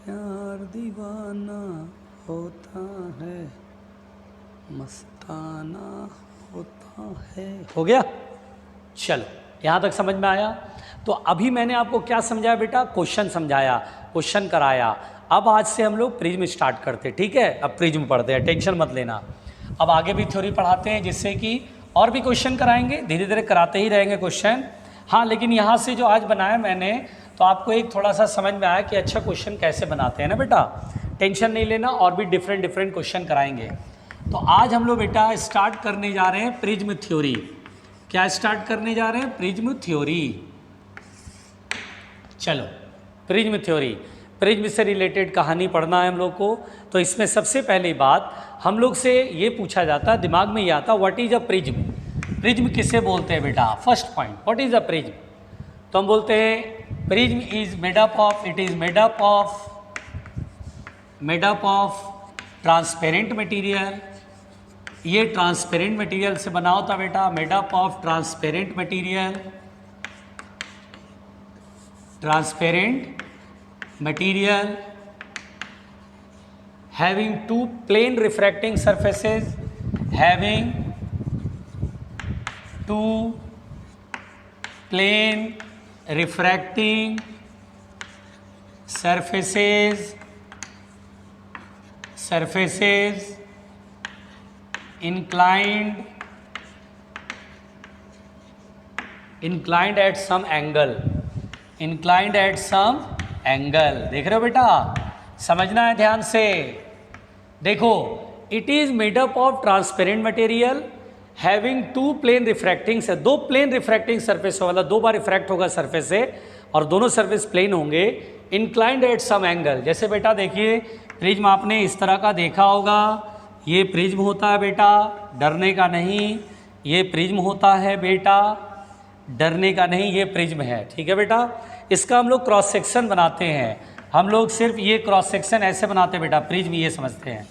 प्यार दीवाना होता है, मस्ताना होता है। हो गया, चलो यहाँ तक समझ में आया। तो अभी मैंने आपको क्या समझाया बेटा, क्वेश्चन समझाया, क्वेश्चन कराया। अब आज से हम लोग प्रिज्म स्टार्ट करते, ठीक है, अब प्रिज्म पढ़ते हैं, टेंशन मत लेना। अब आगे भी थ्योरी पढ़ाते हैं, जिससे कि और भी क्वेश्चन कराएंगे, धीरे धीरे कराते ही रहेंगे क्वेश्चन। हाँ, लेकिन यहाँ से जो आज बनाया मैंने, तो आपको एक थोड़ा सा समझ में आया कि अच्छा क्वेश्चन कैसे बनाते हैं ना बेटा, टेंशन नहीं लेना, और भी डिफरेंट डिफरेंट क्वेश्चन कराएंगे। तो आज हम लोग बेटा स्टार्ट करने जा रहे हैं प्रिज्म थ्योरी। क्या स्टार्ट करने जा रहे हैं, प्रिज्म थ्योरी। चलो प्रिज्म थ्योरी, प्रिज्म से रिलेटेड कहानी पढ़ना है हम लोग को। तो इसमें सबसे पहली बात हम लोग से ये पूछा जाता है, दिमाग में ये आता, what is a prism, prism किसे बोलते हैं बेटा। First point, what is a prism, तो हम बोलते हैं prism is made up of, it is made up of transparent material. ये ट्रांसपेरेंट मटेरियल से बना होता बेटा, made up of transparent material, transparent material having two plane refracting surfaces, having two plane refracting surfaces surfaces inclined at some angle, देख रहे हो बेटा, समझना है ध्यान से। देखो, it is made up of transparent material having two plane refracting से, दो प्लेन रिफ्रैक्टिंग सरफेस वाला, दो बार रिफ्रैक्ट होगा सरफेस से और दोनों सरफेस प्लेन होंगे, इंक्लाइंड एट सम एंगल। जैसे बेटा देखिए, प्रिज्म आपने इस तरह का देखा होगा, ये प्रिज्म होता है बेटा, डरने का नहीं, ये प्रिज्म होता है बेटा, डरने का नहीं, ये प्रिज्म है, ठीक है बेटा। इसका हम लोग क्रॉस सेक्शन बनाते हैं, हम लोग सिर्फ ये क्रॉस सेक्शन ऐसे बनाते हैं बेटा, प्रिज्म ये समझते हैं।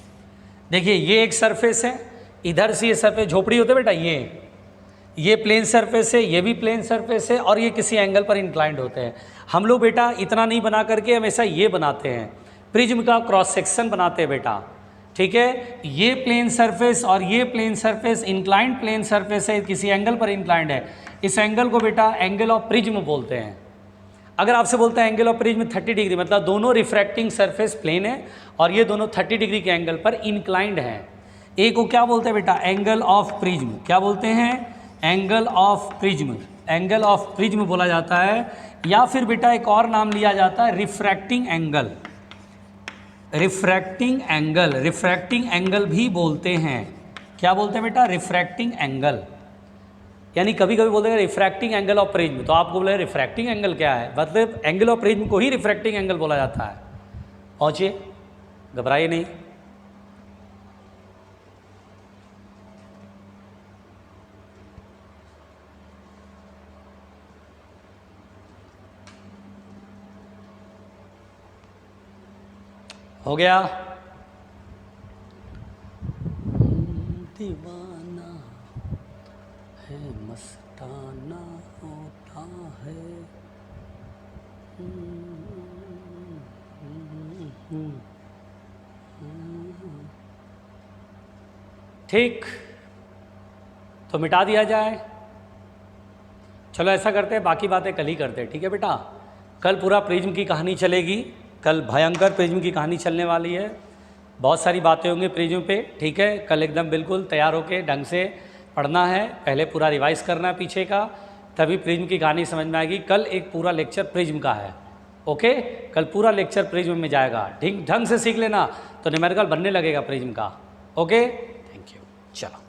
देखिए ये एक सरफेस है, इधर से ये सरफेस झोपड़ी होते बेटा, ये प्लेन सरफेस है, ये भी प्लेन सरफेस है, और ये किसी एंगल पर इंक्लाइंड होते हैं। हम लोग बेटा इतना नहीं बना करके हमेशा ये बनाते हैं, प्रिज्म का क्रॉस सेक्शन बनाते हैं बेटा, ठीक है। ये प्लेन सरफेस और ये plane surface inclined plane surface है, किसी एंगल पर इंक्लाइंड है, इस एंगल को बेटा एंगल ऑफ प्रिज्म बोलते हैं। अगर आपसे बोलते हैं एंगल ऑफ प्रिज्म 30 डिग्री, मतलब दोनों रिफ्रैक्टिंग सरफेस प्लेन है और ये दोनों 30 डिग्री के एंगल पर इंक्लाइंड हैं। एक को क्या बोलते हैं बेटा, एंगल ऑफ प्रिज्म, क्या बोलते हैं, angle of prism, angle of prism बोला जाता है। या फिर बेटा एक और नाम लिया जाता है रिफ्रैक्टिंग एंगल, रिफ्रैक्टिंग एंगल भी बोलते हैं। क्या बोलते हैं बेटा, रिफ्रैक्टिंग एंगल। यानी कभी कभी बोलते हैं रिफ्रैक्टिंग एंगल ऑफ प्रिज्म, तो आपको बोले रिफ्रैक्टिंग एंगल क्या है, मतलब एंगल ऑफ प्रिज्म को ही रिफ्रैक्टिंग एंगल बोला जाता है। पहुंचिए, घबराइए नहीं। हो गया, दीवाना है मस्ताना होता है। ठीक, तो मिटा दिया जाए। चलो ऐसा करते हैं, बाकी बातें कल ही करते हैं, ठीक है बेटा। कल पूरा प्रिज्म की कहानी चलेगी, कल भयंकर प्रिज्म की कहानी चलने वाली है, बहुत सारी बातें होंगी प्रिज्म पे, ठीक है। कल एकदम बिल्कुल तैयार होके ढंग से पढ़ना है, पहले पूरा रिवाइज करना है पीछे का, तभी प्रिज्म की कहानी समझ में आएगी। कल एक पूरा लेक्चर प्रिज्म का है, ओके, कल पूरा लेक्चर प्रिज्म में जाएगा, ठीक, ढंग से सीख लेना तो न्यूमेरिकल बनने लगेगा प्रिज्म का, ओके। थैंक यू, चलो।